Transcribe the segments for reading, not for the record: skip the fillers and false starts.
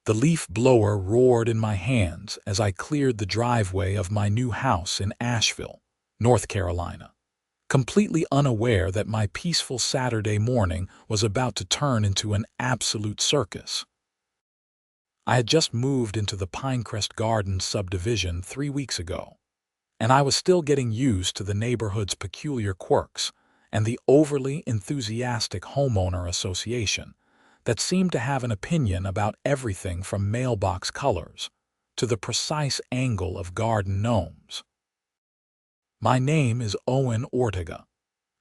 The leaf blower roared in my hands as I cleared the driveway of my new house in Asheville, North Carolina, completely unaware that my peaceful Saturday morning was about to turn into an absolute circus. I had just moved into the Pinecrest Gardens subdivision 3 weeks ago, and I was still getting used to the neighborhood's peculiar quirks and the overly enthusiastic homeowner association that seemed to have an opinion about everything from mailbox colors to the precise angle of garden gnomes. My name is Owen Ortega,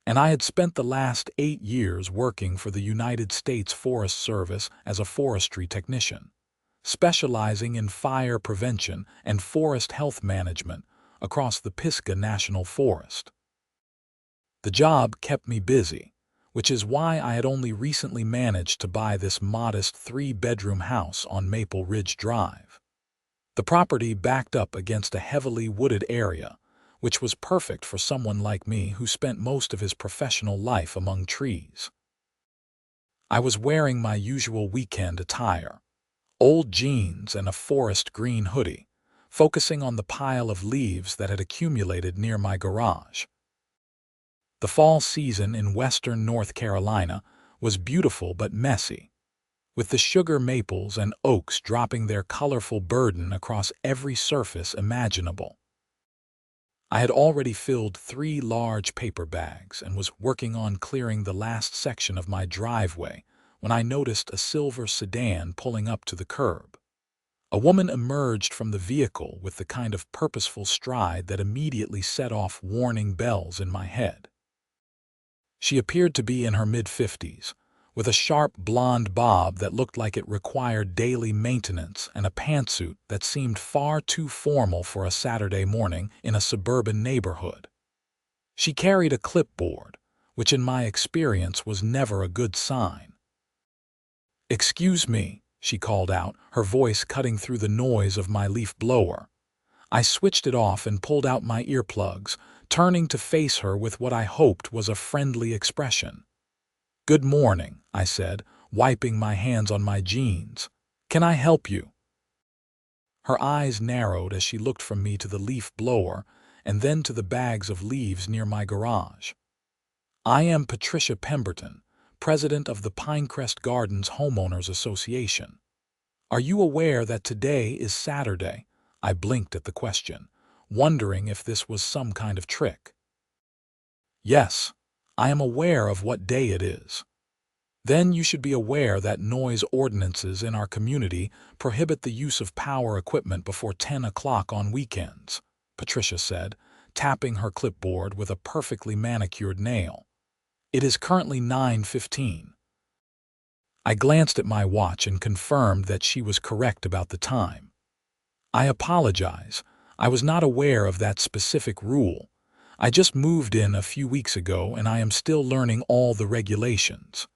and I had spent the last 8 years working for the United States Forest Service as a forestry technician, specializing in fire prevention and forest health management across the Pisgah National Forest. The job kept me busy, which is why I had only recently managed to buy this modest 3-bedroom house on Maple Ridge Drive. The property backed up against a heavily wooded area, which was perfect for someone like me who spent most of his professional life among trees. I was wearing my usual weekend attire, old jeans and a forest green hoodie, focusing on the pile of leaves that had accumulated near my garage. The fall season in western North Carolina was beautiful but messy, with the sugar maples and oaks dropping their colorful burden across every surface imaginable. I had already filled 3 large paper bags and was working on clearing the last section of my driveway when I noticed a silver sedan pulling up to the curb. A woman emerged from the vehicle with the kind of purposeful stride that immediately set off warning bells in my head. She appeared to be in her mid-50s, with a sharp blonde bob that looked like it required daily maintenance and a pantsuit that seemed far too formal for a Saturday morning in a suburban neighborhood. She carried a clipboard, which in my experience was never a good sign. "Excuse me," she called out, her voice cutting through the noise of my leaf blower. I switched it off and pulled out my earplugs, turning to face her with what I hoped was a friendly expression. "Good morning," I said, wiping my hands on my jeans. "Can I help you?" Her eyes narrowed as she looked from me to the leaf blower and then to the bags of leaves near my garage. "I am Patricia Pemberton, president of the Pinecrest Gardens Homeowners Association. Are you aware that today is Saturday?" I blinked at the question, wondering if this was some kind of trick. "Yes, I am aware of what day it is." "Then you should be aware that noise ordinances in our community prohibit the use of power equipment before 10 o'clock on weekends," Patricia said, tapping her clipboard with a perfectly manicured nail. "It is currently 9:15. I glanced at my watch and confirmed that she was correct about the time. "I apologize. I was not aware of that specific rule. I just moved in a few weeks ago and I am still learning all the regulations."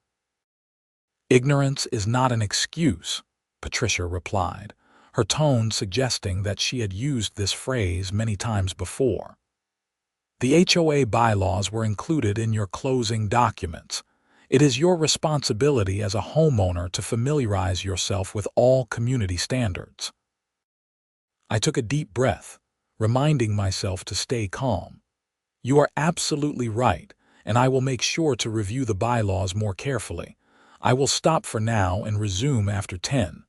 "Ignorance is not an excuse," Patricia replied, her tone suggesting that she had used this phrase many times before. "The HOA bylaws were included in your closing documents. It is your responsibility as a homeowner to familiarize yourself with all community standards." I took a deep breath, reminding myself to stay calm. "You are absolutely right, and I will make sure to review the bylaws more carefully. I will stop for now and resume after 10.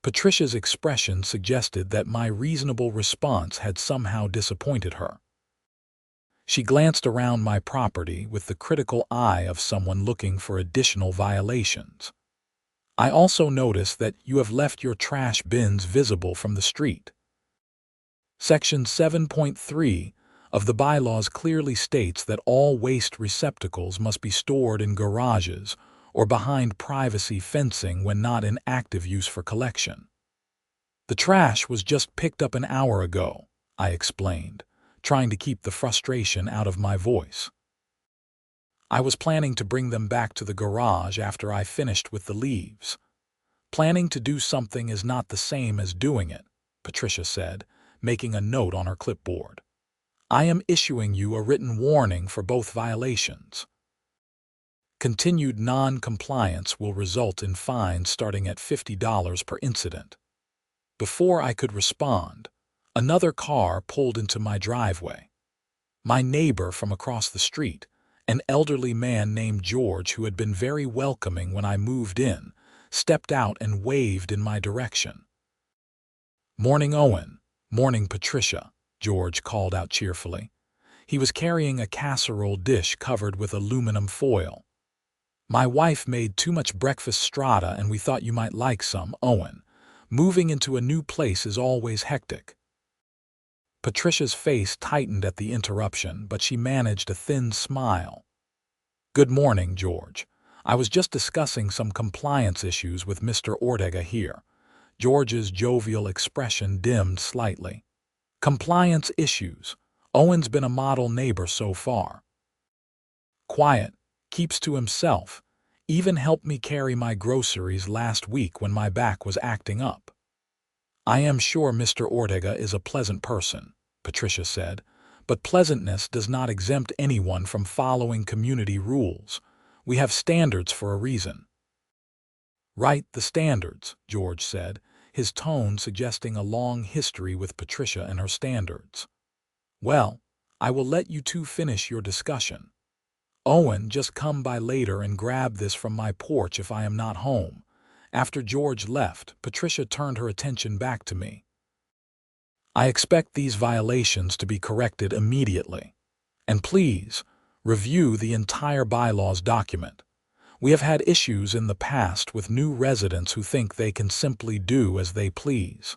Patricia's expression suggested that my reasonable response had somehow disappointed her. She glanced around my property with the critical eye of someone looking for additional violations. "I also notice that you have left your trash bins visible from the street." Section 7.3 of the bylaws clearly states that all waste receptacles must be stored in garages or behind privacy fencing when not in active use for collection. "The trash was just picked up an hour ago," I explained, trying to keep the frustration out of my voice. "I was planning to bring them back to the garage after I finished with the leaves." "Planning to do something is not the same as doing it," Patricia said, making a note on her clipboard. "I am issuing you a written warning for both violations." Continued non-compliance will result in fines starting at $50 per incident. Before I could respond, another car pulled into my driveway. My neighbor from across the street, an elderly man named George who had been very welcoming when I moved in, stepped out and waved in my direction. "Morning, Owen." "Morning, Patricia," George called out cheerfully. He was carrying a casserole dish covered with aluminum foil. "My wife made too much breakfast strata and we thought you might like some, Owen. Moving into a new place is always hectic." Patricia's face tightened at the interruption, but she managed a thin smile. "Good morning, George. I was just discussing some compliance issues with Mr. Ortega here." George's jovial expression dimmed slightly. "Compliance issues. Owen's been a model neighbor so far. Quiet, keeps to himself, even helped me carry my groceries last week when my back was acting up." "I am sure Mr. Ortega is a pleasant person," Patricia said, "but pleasantness does not exempt anyone from following community rules. We have standards for a reason." "Right, the standards," George said, his tone suggesting a long history with Patricia and her standards. "Well, I will let you two finish your discussion. Owen, just come by later and grab this from my porch if I am not home." After George left, Patricia turned her attention back to me. "I expect these violations to be corrected immediately. And please, review the entire bylaws document. We have had issues in the past with new residents who think they can simply do as they please."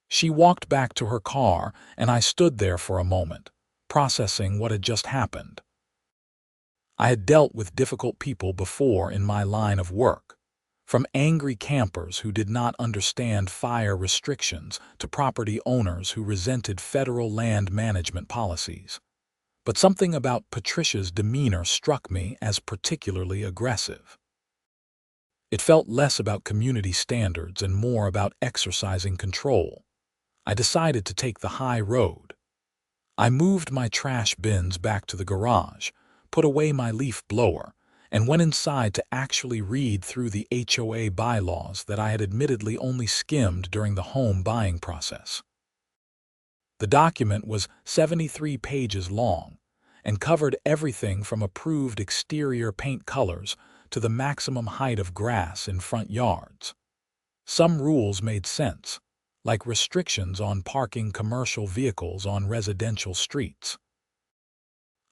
She walked back to her car, and I stood there for a moment, processing what had just happened. I had dealt with difficult people before in my line of work, from angry campers who did not understand fire restrictions to property owners who resented federal land management policies. But something about Patricia's demeanor struck me as particularly aggressive. It felt less about community standards and more about exercising control. I decided to take the high road. I moved my trash bins back to the garage, put away my leaf blower, and went inside to actually read through the HOA bylaws that I had admittedly only skimmed during the home buying process. The document was 73 pages long and covered everything from approved exterior paint colors to the maximum height of grass in front yards. Some rules made sense, like restrictions on parking commercial vehicles on residential streets.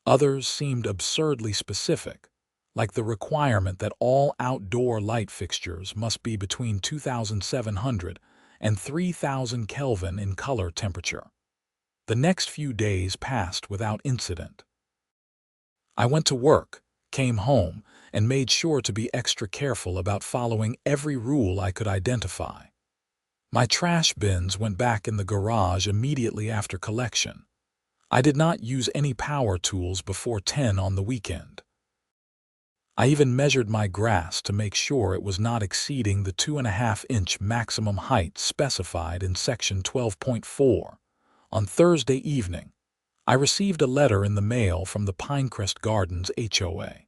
Others seemed absurdly specific, like the requirement that all outdoor light fixtures must be between 2,700 and 3,000 Kelvin in color temperature. The next few days passed without incident. I went to work, came home, and made sure to be extra careful about following every rule I could identify. My trash bins went back in the garage immediately after collection. I did not use any power tools before 10 on the weekend. I even measured my grass to make sure it was not exceeding the 2.5-inch maximum height specified in Section 12.4. On Thursday evening, I received a letter in the mail from the Pinecrest Gardens HOA.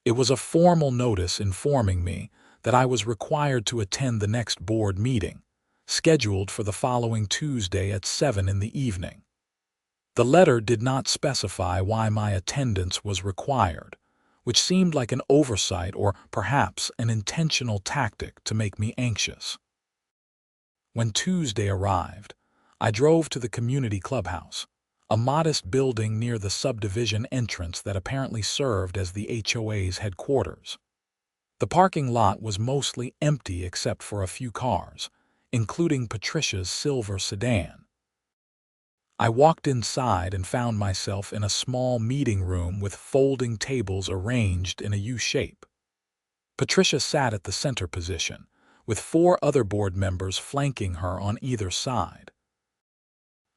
It was a formal notice informing me that I was required to attend the next board meeting, scheduled for the following Tuesday at 7 in the evening. The letter did not specify why my attendance was required, which seemed like an oversight or perhaps an intentional tactic to make me anxious. When Tuesday arrived, I drove to the community clubhouse, a modest building near the subdivision entrance that apparently served as the HOA's headquarters. The parking lot was mostly empty except for a few cars, including Patricia's silver sedan. I walked inside and found myself in a small meeting room with folding tables arranged in a U-shape. Patricia sat at the center position, with 4 other board members flanking her on either side.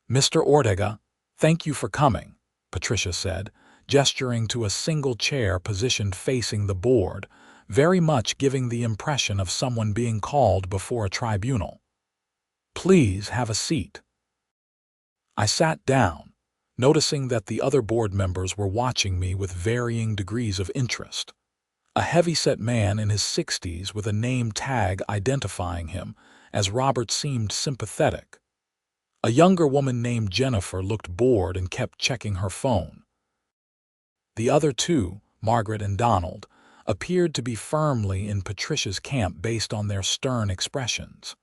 "Mr. Ortega, thank you for coming," Patricia said, gesturing to a single chair positioned facing the board, very much giving the impression of someone being called before a tribunal. "Please have a seat." I sat down, noticing that the other board members were watching me with varying degrees of interest. A heavy-set man in his 60s with a name tag identifying him, as Robert seemed sympathetic. A younger woman named Jennifer looked bored and kept checking her phone. The other two, Margaret and Donald, appeared to be firmly in Patricia's camp based on their stern expressions.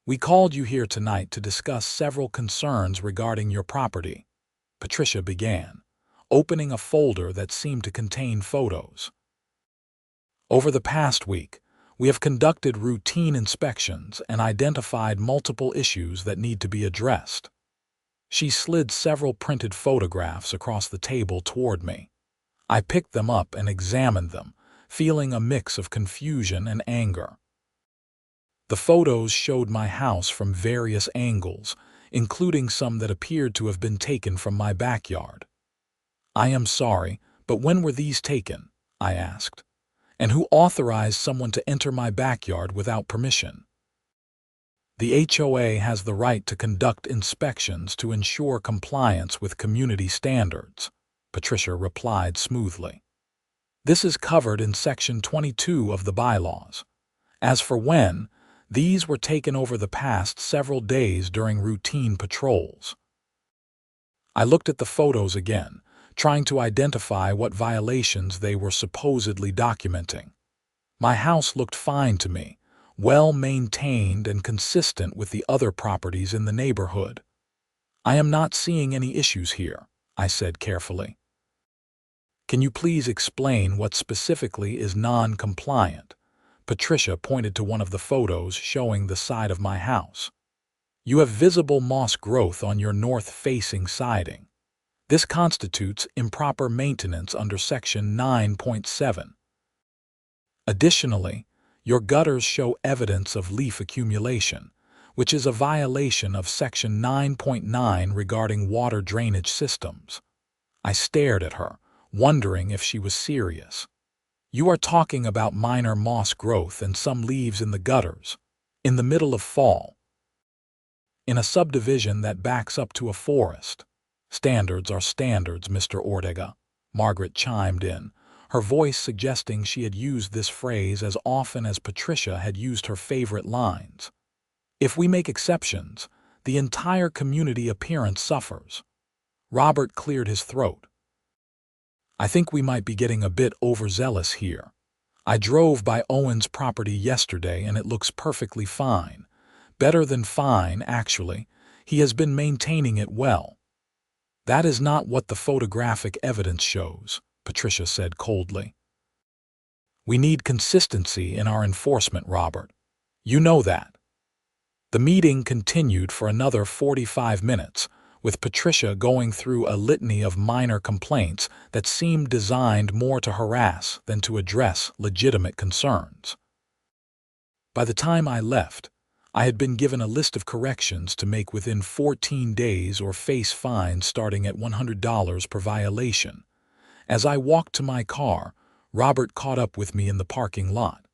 "We called you here tonight to discuss several concerns regarding your property," Patricia began, opening a folder that seemed to contain photos. "Over the past week, we have conducted routine inspections and identified multiple issues that need to be addressed." She slid several printed photographs across the table toward me. I picked them up and examined them, feeling a mix of confusion and anger. The photos showed my house from various angles, including some that appeared to have been taken from my backyard. "I am sorry, but when were these taken?" I asked. "And who authorized someone to enter my backyard without permission?" "The HOA has the right to conduct inspections to ensure compliance with community standards," Patricia replied smoothly. "This is covered in Section 22 of the bylaws. As for when, these were taken over the past several days during routine patrols." I looked at the photos again, trying to identify what violations they were supposedly documenting. My house looked fine to me, well maintained and consistent with the other properties in the neighborhood. "I am not seeing any issues here," I said carefully. "Can you please explain what specifically is non-compliant?" Patricia pointed to one of the photos showing the side of my house. "You have visible moss growth on your north-facing siding. This constitutes improper maintenance under Section 9.7. Additionally, your gutters show evidence of leaf accumulation, which is a violation of Section 9.9 regarding water drainage systems." I stared at her, wondering if she was serious. "You are talking about minor moss growth and some leaves in the gutters, in the middle of fall, in a subdivision that backs up to a forest. Standards are standards, Mr. Ortega," Margaret chimed in, her voice suggesting she had used this phrase as often as Patricia had used her favorite lines. "If we make exceptions, the entire community appearance suffers." Robert cleared his throat. "I think we might be getting a bit overzealous here. I drove by Owen's property yesterday and it looks perfectly fine. Better than fine, actually. He has been maintaining it well." "That is not what the photographic evidence shows," Patricia said coldly. "We need consistency in our enforcement, Robert. You know that." The meeting continued for another 45 minutes, with Patricia going through a litany of minor complaints that seemed designed more to harass than to address legitimate concerns. By the time I left, I had been given a list of corrections to make within 14 days or face fines starting at $100 per violation. As I walked to my car, Robert caught up with me in the parking lot.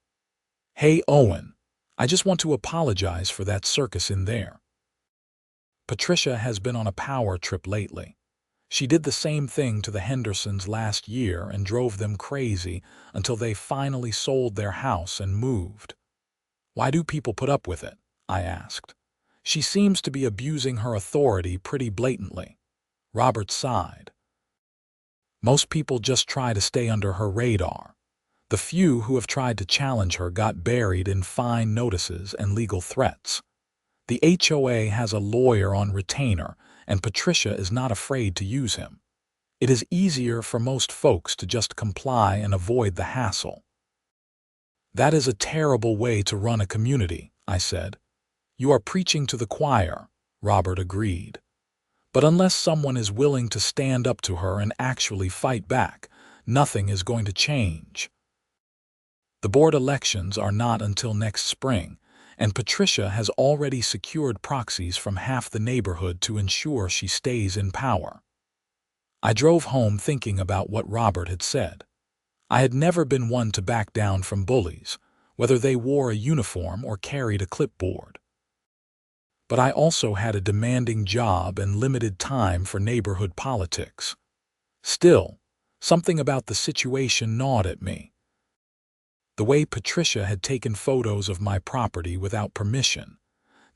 "Hey, Owen, I just want to apologize for that circus in there. Patricia has been on a power trip lately. She did the same thing to the Hendersons last year and drove them crazy until they finally sold their house and moved." "Why do people put up with it?" I asked. "She seems to be abusing her authority pretty blatantly." Robert sighed. "Most people just try to stay under her radar. The few who have tried to challenge her got buried in fine notices and legal threats. The HOA has a lawyer on retainer, and Patricia is not afraid to use him. It is easier for most folks to just comply and avoid the hassle." "That is a terrible way to run a community," I said. "You are preaching to the choir," Robert agreed. "But unless someone is willing to stand up to her and actually fight back, nothing is going to change." The board elections are not until next spring, and Patricia has already secured proxies from half the neighborhood to ensure she stays in power. I drove home thinking about what Robert had said. I had never been one to back down from bullies, whether they wore a uniform or carried a clipboard. but I also had a demanding job and limited time for neighborhood politics. Still, something about the situation gnawed at me. The way Patricia had taken photos of my property without permission,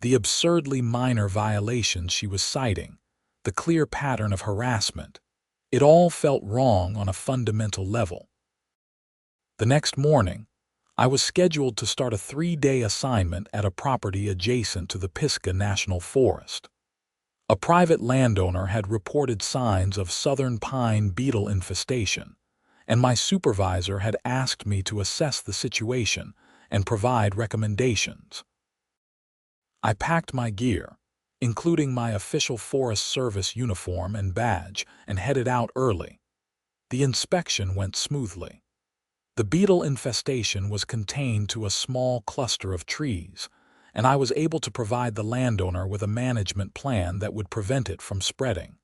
the absurdly minor violations she was citing, the clear pattern of harassment, it all felt wrong on a fundamental level. The next morning, I was scheduled to start a 3-day assignment at a property adjacent to the Pisgah National Forest. A private landowner had reported signs of southern pine beetle infestation, and my supervisor had asked me to assess the situation and provide recommendations. I packed my gear, including my official Forest Service uniform and badge, and headed out early. The inspection went smoothly. The beetle infestation was contained to a small cluster of trees, and I was able to provide the landowner with a management plan that would prevent it from spreading.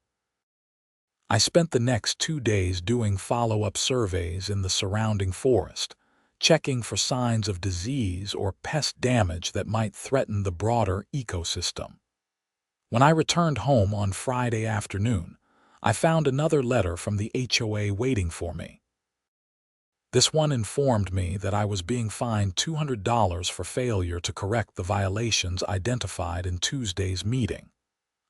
I spent the next 2 days doing follow-up surveys in the surrounding forest, checking for signs of disease or pest damage that might threaten the broader ecosystem. When I returned home on Friday afternoon, I found another letter from the HOA waiting for me. This one informed me that I was being fined $200 for failure to correct the violations identified in Tuesday's meeting.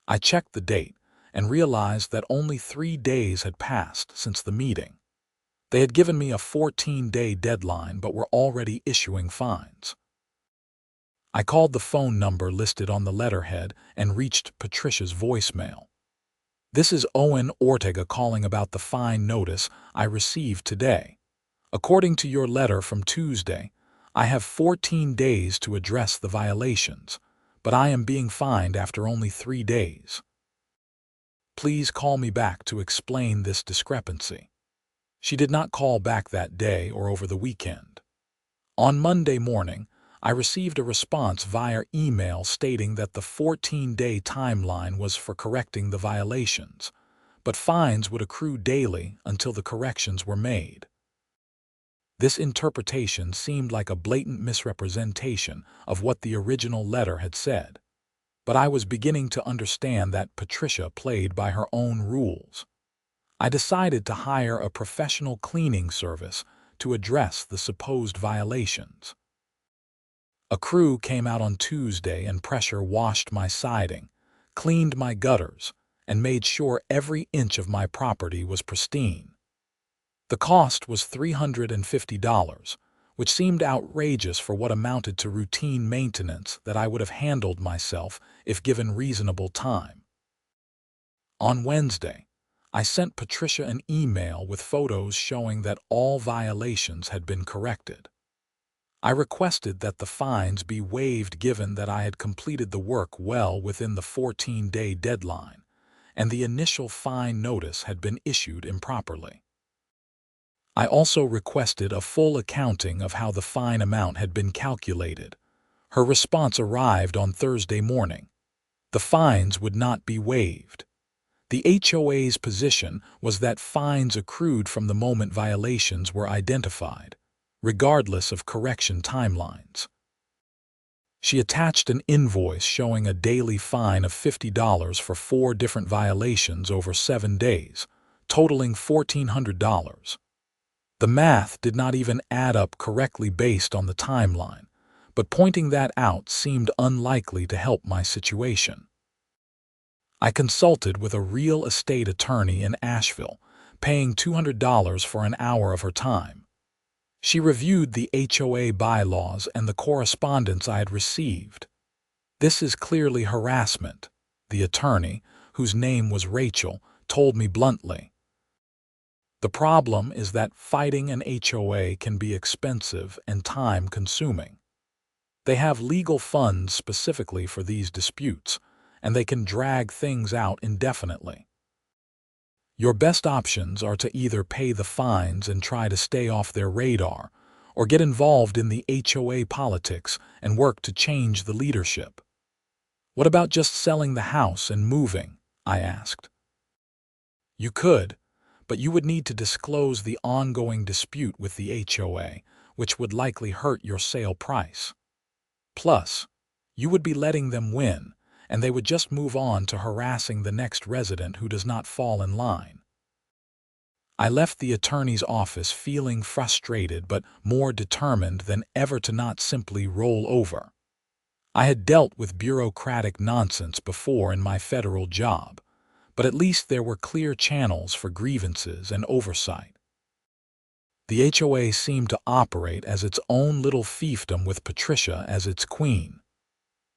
I checked the date and realized that only 3 days had passed since the meeting. They had given me a 14-day deadline but were already issuing fines. I called the phone number listed on the letterhead and reached Patricia's voicemail. "This is Owen Ortega calling about the fine notice I received today. According to your letter from Tuesday, I have 14 days to address the violations, but I am being fined after only 3 days. Please call me back to explain this discrepancy." She did not call back that day or over the weekend. On Monday morning, I received a response via email stating that the 14-day timeline was for correcting the violations, but fines would accrue daily until the corrections were made. This interpretation seemed like a blatant misrepresentation of what the original letter had said, but I was beginning to understand that Patricia played by her own rules. I decided to hire a professional cleaning service to address the supposed violations. A crew came out on Tuesday and pressure washed my siding, cleaned my gutters, and made sure every inch of my property was pristine. The cost was $350, which seemed outrageous for what amounted to routine maintenance that I would have handled myself if given reasonable time. On Wednesday, I sent Patricia an email with photos showing that all violations had been corrected. I requested that the fines be waived given that I had completed the work well within the 14-day deadline, and the initial fine notice had been issued improperly. I also requested a full accounting of how the fine amount had been calculated. Her response arrived on Thursday morning. The fines would not be waived. The HOA's position was that fines accrued from the moment violations were identified, regardless of correction timelines. She attached an invoice showing a daily fine of $50 for 4 different violations over 7 days, totaling $1,400. The math did not even add up correctly based on the timeline, but pointing that out seemed unlikely to help my situation. I consulted with a real estate attorney in Asheville, paying $200 for an hour of her time. She reviewed the HOA bylaws and the correspondence I had received. "This is clearly harassment," the attorney, whose name was Rachel, told me bluntly. "The problem is that fighting an HOA can be expensive and time-consuming. They have legal funds specifically for these disputes, and they can drag things out indefinitely. Your best options are to either pay the fines and try to stay off their radar, or get involved in the HOA politics and work to change the leadership." "What about just selling the house and moving?" I asked. "You could, but you would need to disclose the ongoing dispute with the HOA, which would likely hurt your sale price. Plus, you would be letting them win, and they would just move on to harassing the next resident who does not fall in line. I left the attorney's office feeling frustrated but more determined than ever to not simply roll over. I had dealt with bureaucratic nonsense before in my federal job, but at least there were clear channels for grievances and oversight. The HOA seemed to operate as its own little fiefdom with Patricia as its queen.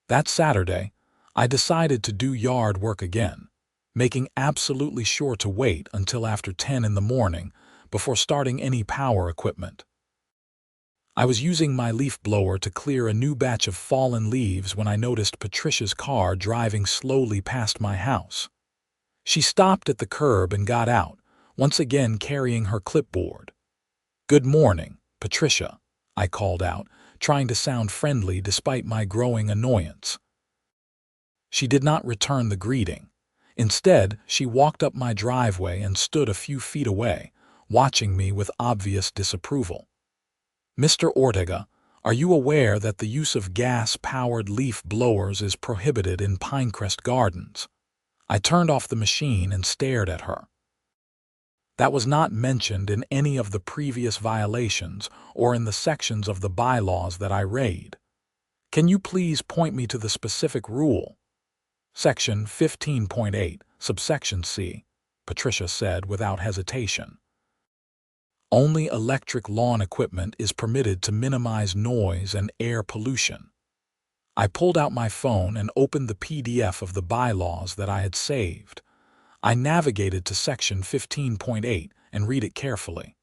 That Saturday, I decided to do yard work again, making absolutely sure to wait until after 10 in the morning before starting any power equipment. I was using my leaf blower to clear a new batch of fallen leaves when I noticed Patricia's car driving slowly past my house. She stopped at the curb and got out, once again carrying her clipboard. "Good morning, Patricia," I called out, trying to sound friendly despite my growing annoyance. She did not return the greeting. Instead, she walked up my driveway and stood a few feet away, watching me with obvious disapproval. "Mr. Ortega, are you aware that the use of gas-powered leaf blowers is prohibited in Pinecrest Gardens?" I turned off the machine and stared at her. That was not mentioned in any of the previous violations or in the sections of the bylaws that I read. "Can you please point me to the specific rule?" "Section 15.8, subsection C," Patricia said without hesitation. "Only electric lawn equipment is permitted to minimize noise and air pollution." I pulled out my phone and opened the PDF of the bylaws that I had saved. I navigated to section 15.8 and read it carefully.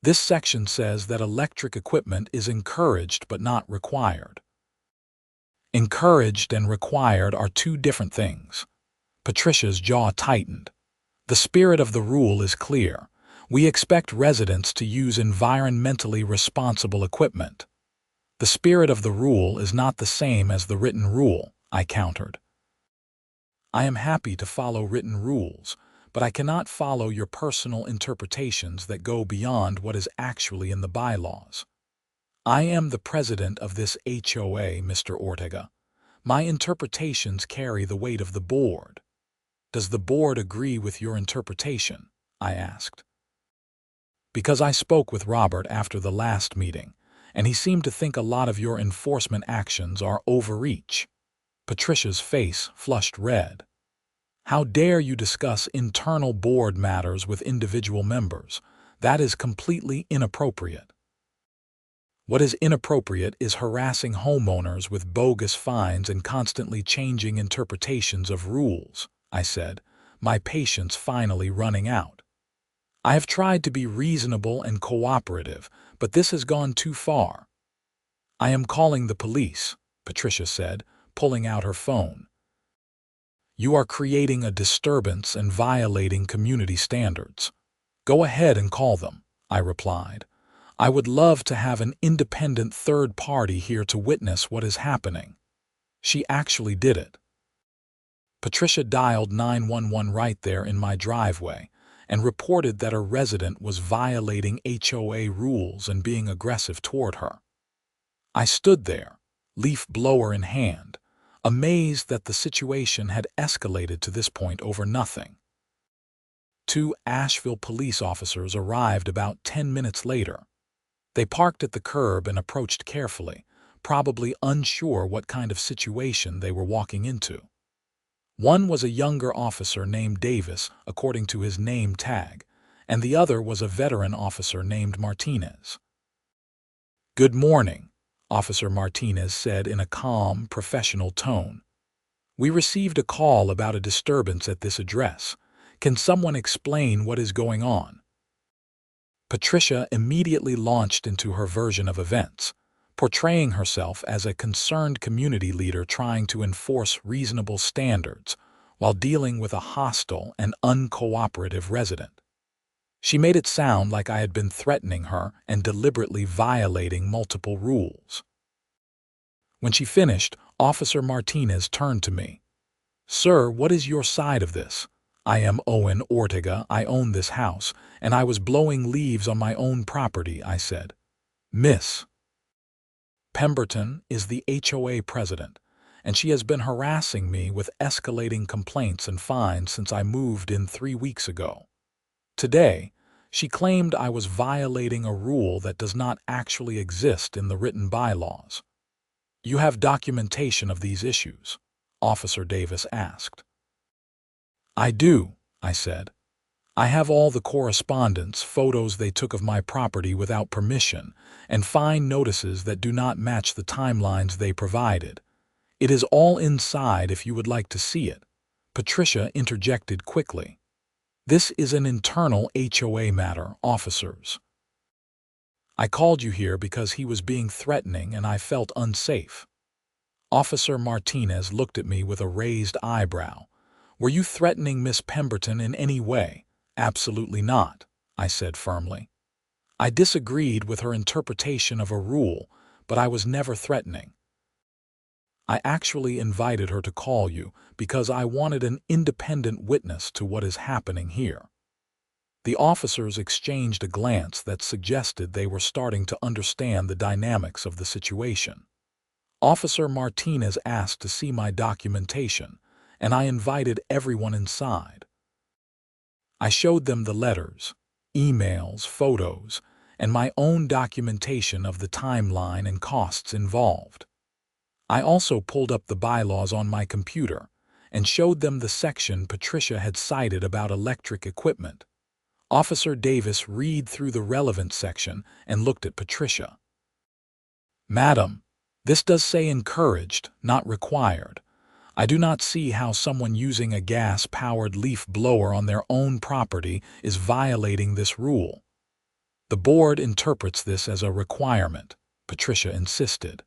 This section says that electric equipment is encouraged but not required. Encouraged and required are two different things. Patricia's jaw tightened. The spirit of the rule is clear. We expect residents to use environmentally responsible equipment. The spirit of the rule is not the same as the written rule, I countered. I am happy to follow written rules, but I cannot follow your personal interpretations that go beyond what is actually in the bylaws. I am the president of this HOA, Mr. Ortega. My interpretations carry the weight of the board. Does the board agree with your interpretation? I asked. Because I spoke with Robert after the last meeting, and he seemed to think a lot of your enforcement actions are overreach. Patricia's face flushed red. "How dare you discuss internal board matters with individual members? That is completely inappropriate." "What is inappropriate is harassing homeowners with bogus fines and constantly changing interpretations of rules," I said, my patience finally running out. "I have tried to be reasonable and cooperative, but this has gone too far." "I am calling the police," Patricia said, pulling out her phone. "You are creating a disturbance and violating community standards." "Go ahead and call them," I replied. "I would love to have an independent third party here to witness what is happening." She actually did it. Patricia dialed 911 right there in my driveway and reported that a resident was violating HOA rules and being aggressive toward her. I stood there, leaf blower in hand, amazed that the situation had escalated to this point over nothing. 2 Asheville police officers arrived about 10 minutes later. They parked at the curb and approached carefully, probably unsure what kind of situation they were walking into. One was a younger officer named Davis, according to his name tag, and the other was a veteran officer named Martinez. "Good morning," Officer Martinez said in a calm, professional tone. "We received a call about a disturbance at this address. Can someone explain what is going on?" Patricia immediately launched into her version of events, portraying herself as a concerned community leader trying to enforce reasonable standards while dealing with a hostile and uncooperative resident. She made it sound like I had been threatening her and deliberately violating multiple rules. When she finished, Officer Martinez turned to me. "Sir, what is your side of this? I am Owen Ortega, I own this house, and I was blowing leaves on my own property," I said. "Miss Pemberton is the HOA president, and she has been harassing me with escalating complaints and fines since I moved in 3 weeks ago. Today, she claimed I was violating a rule that does not actually exist in the written bylaws. "You have documentation of these issues?" Officer Davis asked. "I do," I said. "I have all the correspondence, photos they took of my property without permission, and fine notices that do not match the timelines they provided. It is all inside if you would like to see it." Patricia interjected quickly. "This is an internal HOA matter, officers. I called you here because he was being threatening and I felt unsafe." Officer Martinez looked at me with a raised eyebrow. "Were you threatening Miss Pemberton in any way?" "Absolutely not," I said firmly. "I disagreed with her interpretation of a rule, but I was never threatening. I actually invited her to call you because I wanted an independent witness to what is happening here." The officers exchanged a glance that suggested they were starting to understand the dynamics of the situation. Officer Martinez asked to see my documentation, and I invited everyone inside. I showed them the letters, emails, photos, and my own documentation of the timeline and costs involved. I also pulled up the bylaws on my computer and showed them the section Patricia had cited about electric equipment. Officer Davis read through the relevant section and looked at Patricia. "Madam, this does say encouraged, not required. I do not see how someone using a gas-powered leaf blower on their own property is violating this rule." "The board interprets this as a requirement," Patricia insisted.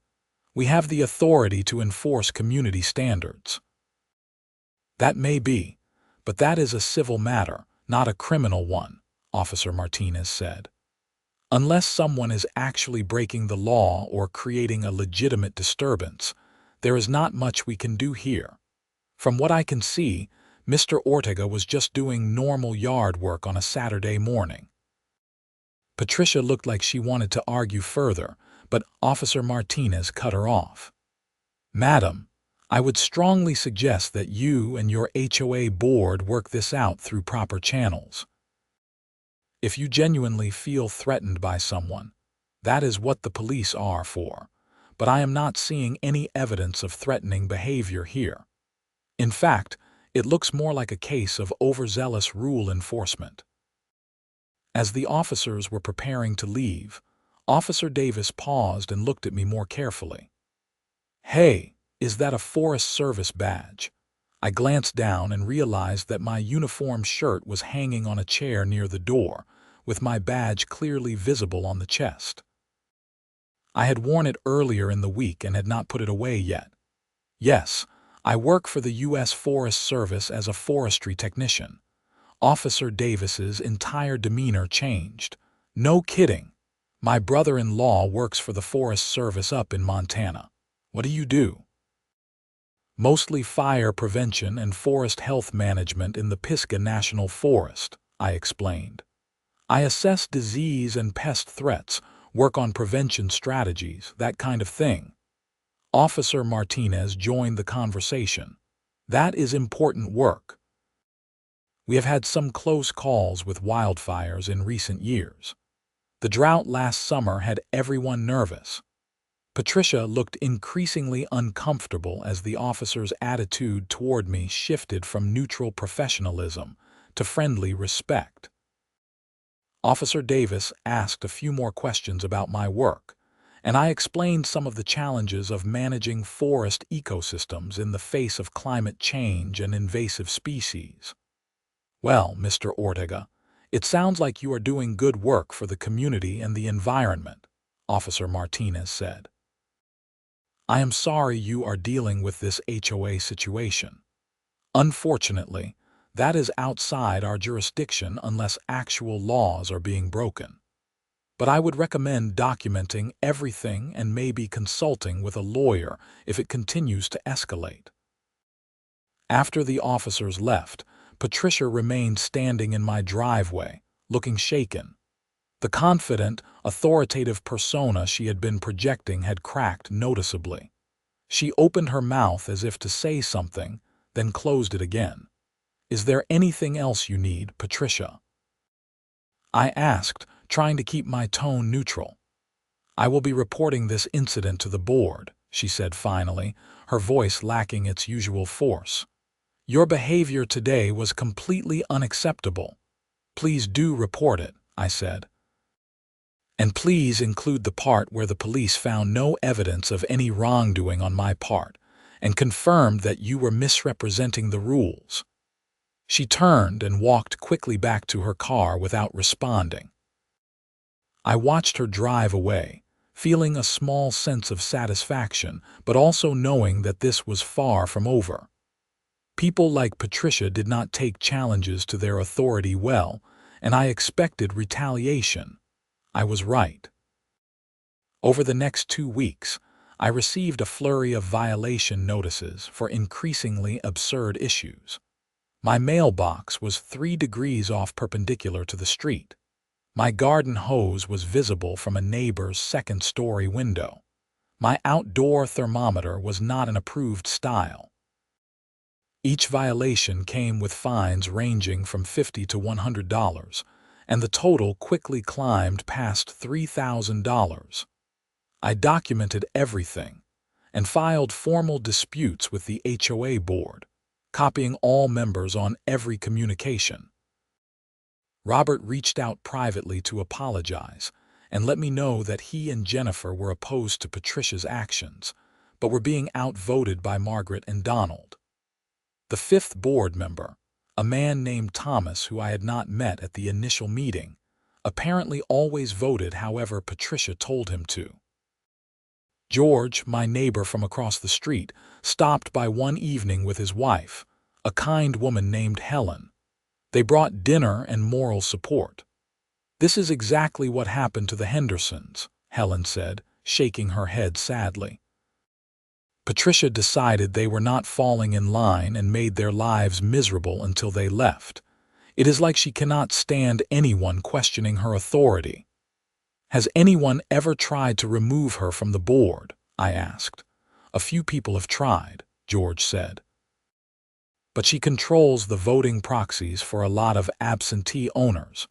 "We have the authority to enforce community standards." "That may be, but that is a civil matter, not a criminal one," Officer Martinez said. "Unless someone is actually breaking the law or creating a legitimate disturbance, there is not much we can do here. From what I can see, Mr. Ortega was just doing normal yard work on a Saturday morning." Patricia looked like she wanted to argue further, but Officer Martinez cut her off. "Madam, I would strongly suggest that you and your HOA board work this out through proper channels. If you genuinely feel threatened by someone, that is what the police are for, but I am not seeing any evidence of threatening behavior here. In fact, it looks more like a case of overzealous rule enforcement." As the officers were preparing to leave, Officer Davis paused and looked at me more carefully. "Hey, is that a Forest Service badge?" I glanced down and realized that my uniform shirt was hanging on a chair near the door, with my badge clearly visible on the chest. I had worn it earlier in the week and had not put it away yet. "Yes, I work for the U.S. Forest Service as a forestry technician." Officer Davis's entire demeanor changed. "No kidding. My brother-in-law works for the Forest Service up in Montana. What do you do?" "Mostly fire prevention and forest health management in the Pisgah National Forest," I explained. "I assess disease and pest threats, work on prevention strategies, that kind of thing." Officer Martinez joined the conversation. "That is important work. We have had some close calls with wildfires in recent years. The drought last summer had everyone nervous." Patricia looked increasingly uncomfortable as the officer's attitude toward me shifted from neutral professionalism to friendly respect. Officer Davis asked a few more questions about my work, and I explained some of the challenges of managing forest ecosystems in the face of climate change and invasive species. "Well, Mr. Ortega, it sounds like you are doing good work for the community and the environment," Officer Martinez said. "I am sorry you are dealing with this HOA situation. Unfortunately, that is outside our jurisdiction unless actual laws are being broken. But I would recommend documenting everything and maybe consulting with a lawyer if it continues to escalate." After the officers left, Patricia remained standing in my driveway, looking shaken. The confident, authoritative persona she had been projecting had cracked noticeably. She opened her mouth as if to say something, then closed it again. "Is there anything else you need, Patricia?" I asked, trying to keep my tone neutral. "I will be reporting this incident to the board," she said finally, her voice lacking its usual force. "Your behavior today was completely unacceptable. Please do report it," I said. "And please include the part where the police found no evidence of any wrongdoing on my part and confirmed that you were misrepresenting the rules." She turned and walked quickly back to her car without responding. I watched her drive away, feeling a small sense of satisfaction, but also knowing that this was far from over. People like Patricia did not take challenges to their authority well, and I expected retaliation. I was right. Over the next 2 weeks, I received a flurry of violation notices for increasingly absurd issues. My mailbox was 3 degrees off perpendicular to the street. My garden hose was visible from a neighbor's second-story window. My outdoor thermometer was not an approved style. Each violation came with fines ranging from $50 to $100, and the total quickly climbed past $3,000. I documented everything and filed formal disputes with the HOA board, copying all members on every communication. Robert reached out privately to apologize and let me know that he and Jennifer were opposed to Patricia's actions, but were being outvoted by Margaret and Donald. The 5th board member, a man named Thomas who I had not met at the initial meeting, apparently always voted however Patricia told him to. George, my neighbor from across the street, stopped by one evening with his wife, a kind woman named Helen. They brought dinner and moral support. "This is exactly what happened to the Hendersons," Helen said, shaking her head sadly. "Patricia decided they were not falling in line and made their lives miserable until they left. It is like she cannot stand anyone questioning her authority." "Has anyone ever tried to remove her from the board?" I asked. "A few people have tried," George said. "But she controls the voting proxies for a lot of absentee owners,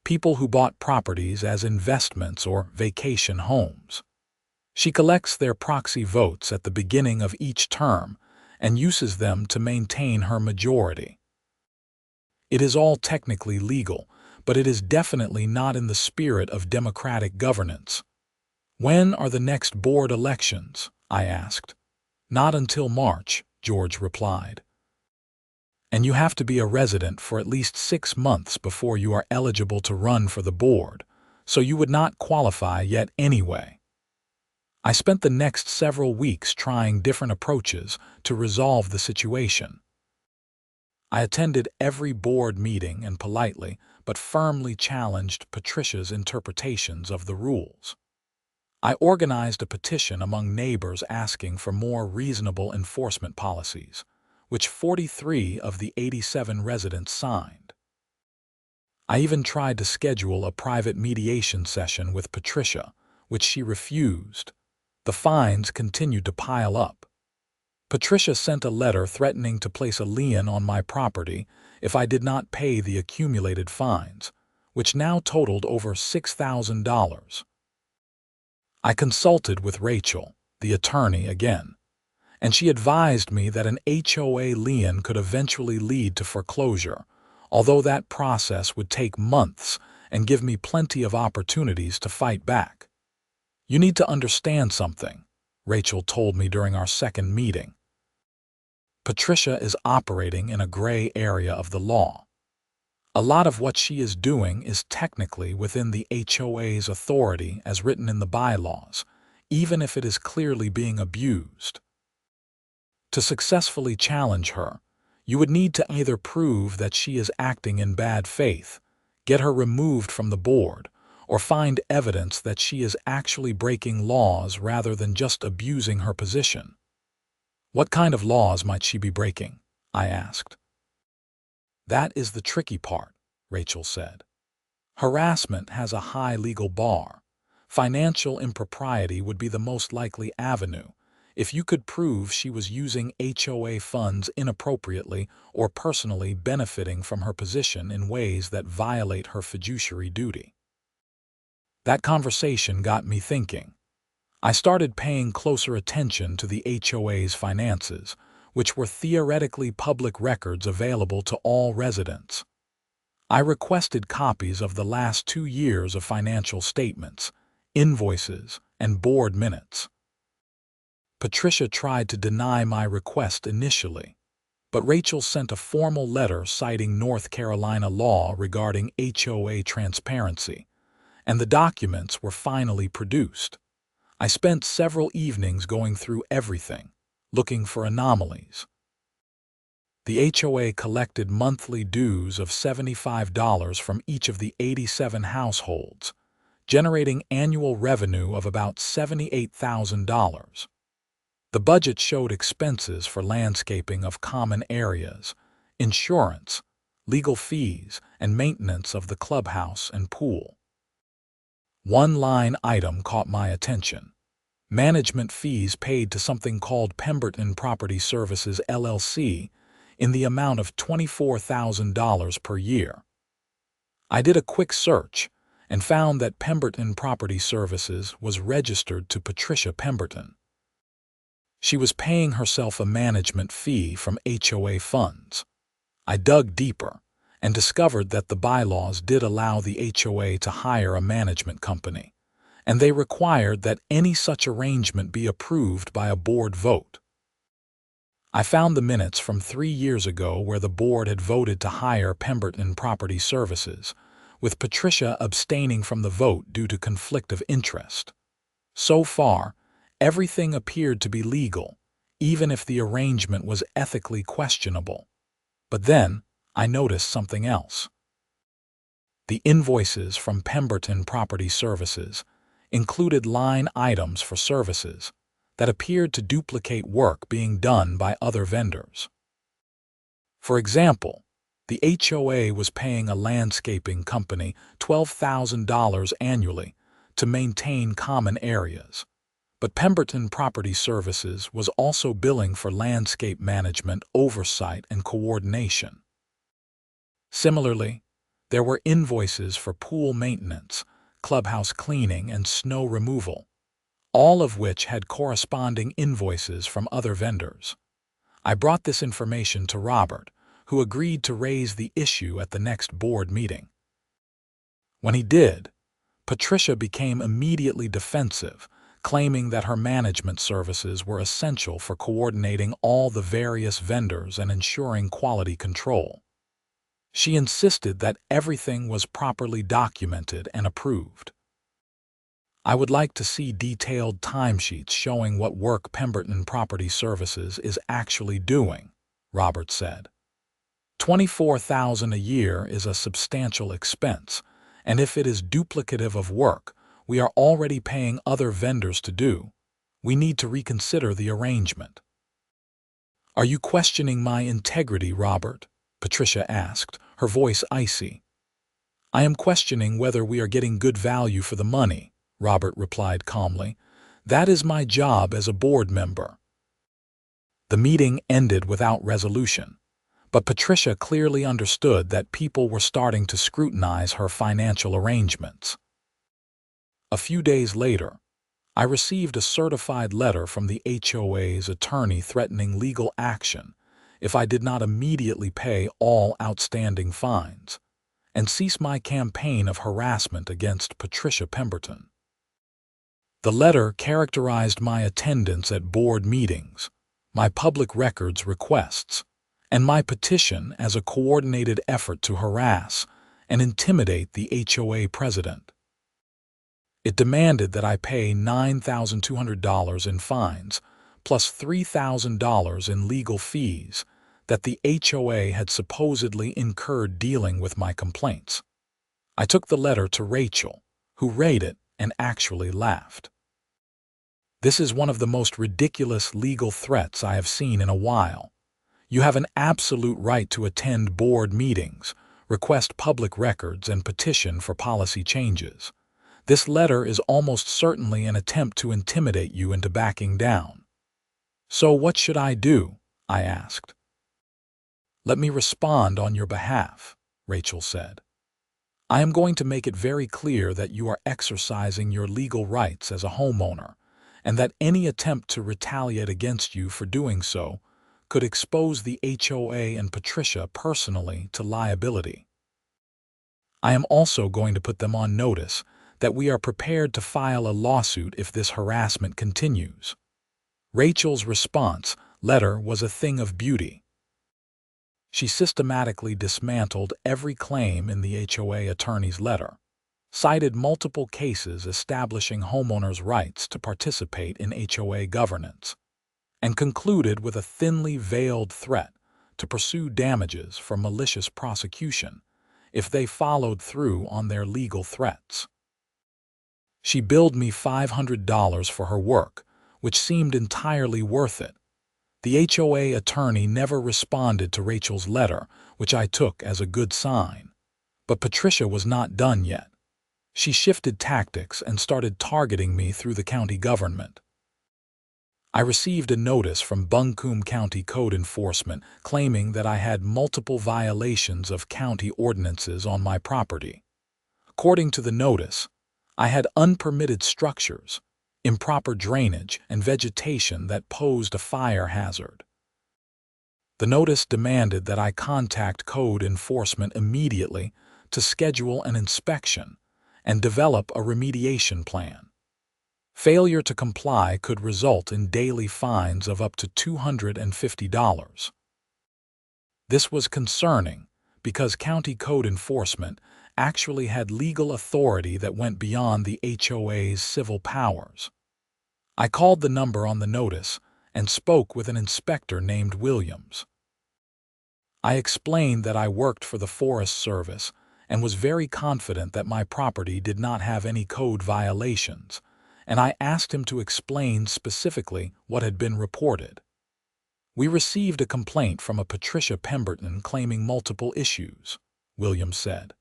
people who bought properties as investments or vacation homes. She collects their proxy votes at the beginning of each term and uses them to maintain her majority. It is all technically legal, but it is definitely not in the spirit of democratic governance." "When are the next board elections?" I asked. "Not until March," George replied. "And you have to be a resident for at least 6 months before you are eligible to run for the board, so you would not qualify yet anyway." I spent the next several weeks trying different approaches to resolve the situation. I attended every board meeting and politely but firmly challenged Patricia's interpretations of the rules. I organized a petition among neighbors asking for more reasonable enforcement policies, which 43 of the 87 residents signed. I even tried to schedule a private mediation session with Patricia, which she refused. The fines continued to pile up. Patricia sent a letter threatening to place a lien on my property if I did not pay the accumulated fines, which now totaled over $6,000. I consulted with Rachel, the attorney, again, and she advised me that an HOA lien could eventually lead to foreclosure, although that process would take months and give me plenty of opportunities to fight back. "You need to understand something," Rachel told me during our second meeting. "Patricia is operating in a gray area of the law. A lot of what she is doing is technically within the HOA's authority as written in the bylaws, even if it is clearly being abused. To successfully challenge her, you would need to either prove that she is acting in bad faith, get her removed from the board, or find evidence that she is actually breaking laws rather than just abusing her position." "What kind of laws might she be breaking?" I asked. "That is the tricky part," Rachel said. "Harassment has a high legal bar. Financial impropriety would be the most likely avenue, if you could prove she was using HOA funds inappropriately or personally benefiting from her position in ways that violate her fiduciary duty. That conversation got me thinking. I started paying closer attention to the HOA's finances, which were theoretically public records available to all residents. I requested copies of the last 2 years of financial statements, invoices, and board minutes. Patricia tried to deny my request initially, but Rachel sent a formal letter citing North Carolina law regarding HOA transparency, and the documents were finally produced. I spent several evenings going through everything, looking for anomalies. The HOA collected monthly dues of $75 from each of the 87 households, generating annual revenue of about $78,000. The budget showed expenses for landscaping of common areas, insurance, legal fees, and maintenance of the clubhouse and pool. One line item caught my attention: management fees paid to something called Pemberton Property Services LLC in the amount of $24,000 per year. I did a quick search and found that Pemberton Property Services was registered to Patricia Pemberton. She was paying herself a management fee from HOA funds. I dug deeper and discovered that the bylaws did allow the HOA to hire a management company, and they required that any such arrangement be approved by a board vote. I found the minutes from 3 years ago where the board had voted to hire Pemberton Property Services, with Patricia abstaining from the vote due to conflict of interest. So far, everything appeared to be legal, even if the arrangement was ethically questionable. But then, I noticed something else. The invoices from Pemberton Property Services included line items for services that appeared to duplicate work being done by other vendors. For example, the HOA was paying a landscaping company $12,000 annually to maintain common areas, but Pemberton Property Services was also billing for landscape management, oversight, and coordination. Similarly, there were invoices for pool maintenance, clubhouse cleaning, and snow removal, all of which had corresponding invoices from other vendors. I brought this information to Robert, who agreed to raise the issue at the next board meeting. When he did, Patricia became immediately defensive, claiming that her management services were essential for coordinating all the various vendors and ensuring quality control. She insisted that everything was properly documented and approved. I would like to see detailed timesheets showing what work Pemberton Property Services is actually doing, Robert said. $24,000 a year is a substantial expense, and if it is duplicative of work we are already paying other vendors to do, we need to reconsider the arrangement. Are you questioning my integrity, Robert? Patricia asked, her voice icy. I am questioning whether we are getting good value for the money, Robert replied calmly. That is my job as a board member. The meeting ended without resolution, but Patricia clearly understood that people were starting to scrutinize her financial arrangements. A few days later, I received a certified letter from the HOA's attorney threatening legal action if I did not immediately pay all outstanding fines and cease my campaign of harassment against Patricia Pemberton. The letter characterized my attendance at board meetings, my public records requests, and my petition as a coordinated effort to harass and intimidate the HOA president. It demanded that I pay $9,200 in fines, plus $3,000 in legal fees that the HOA had supposedly incurred dealing with my complaints. I took the letter to Rachel, who read it and actually laughed. This is one of the most ridiculous legal threats I have seen in a while. You have an absolute right to attend board meetings, request public records, and petition for policy changes. This letter is almost certainly an attempt to intimidate you into backing down. "So what should I do?" I asked. "Let me respond on your behalf," Rachel said. "I am going to make it very clear that you are exercising your legal rights as a homeowner, and that any attempt to retaliate against you for doing so could expose the HOA and Patricia personally to liability. I am also going to put them on notice that we are prepared to file a lawsuit if this harassment continues." Rachel's response letter was a thing of beauty. She systematically dismantled every claim in the HOA attorney's letter, cited multiple cases establishing homeowners' rights to participate in HOA governance, and concluded with a thinly veiled threat to pursue damages for malicious prosecution if they followed through on their legal threats. She billed me $500 for her work, which seemed entirely worth it. The HOA attorney never responded to Rachel's letter, which I took as a good sign. But Patricia was not done yet. She shifted tactics and started targeting me through the county government. I received a notice from Buncombe County Code Enforcement claiming that I had multiple violations of county ordinances on my property. According to the notice, I had unpermitted structures, improper drainage, and vegetation that posed a fire hazard. The notice demanded that I contact code enforcement immediately to schedule an inspection and develop a remediation plan. Failure to comply could result in daily fines of up to $250. This was concerning because county code enforcement actually had legal authority that went beyond the HOA's civil powers. I called the number on the notice and spoke with an inspector named Williams. I explained that I worked for the Forest Service and was very confident that my property did not have any code violations, and I asked him to explain specifically what had been reported. "We received a complaint from a Patricia Pemberton claiming multiple issues," Williams said.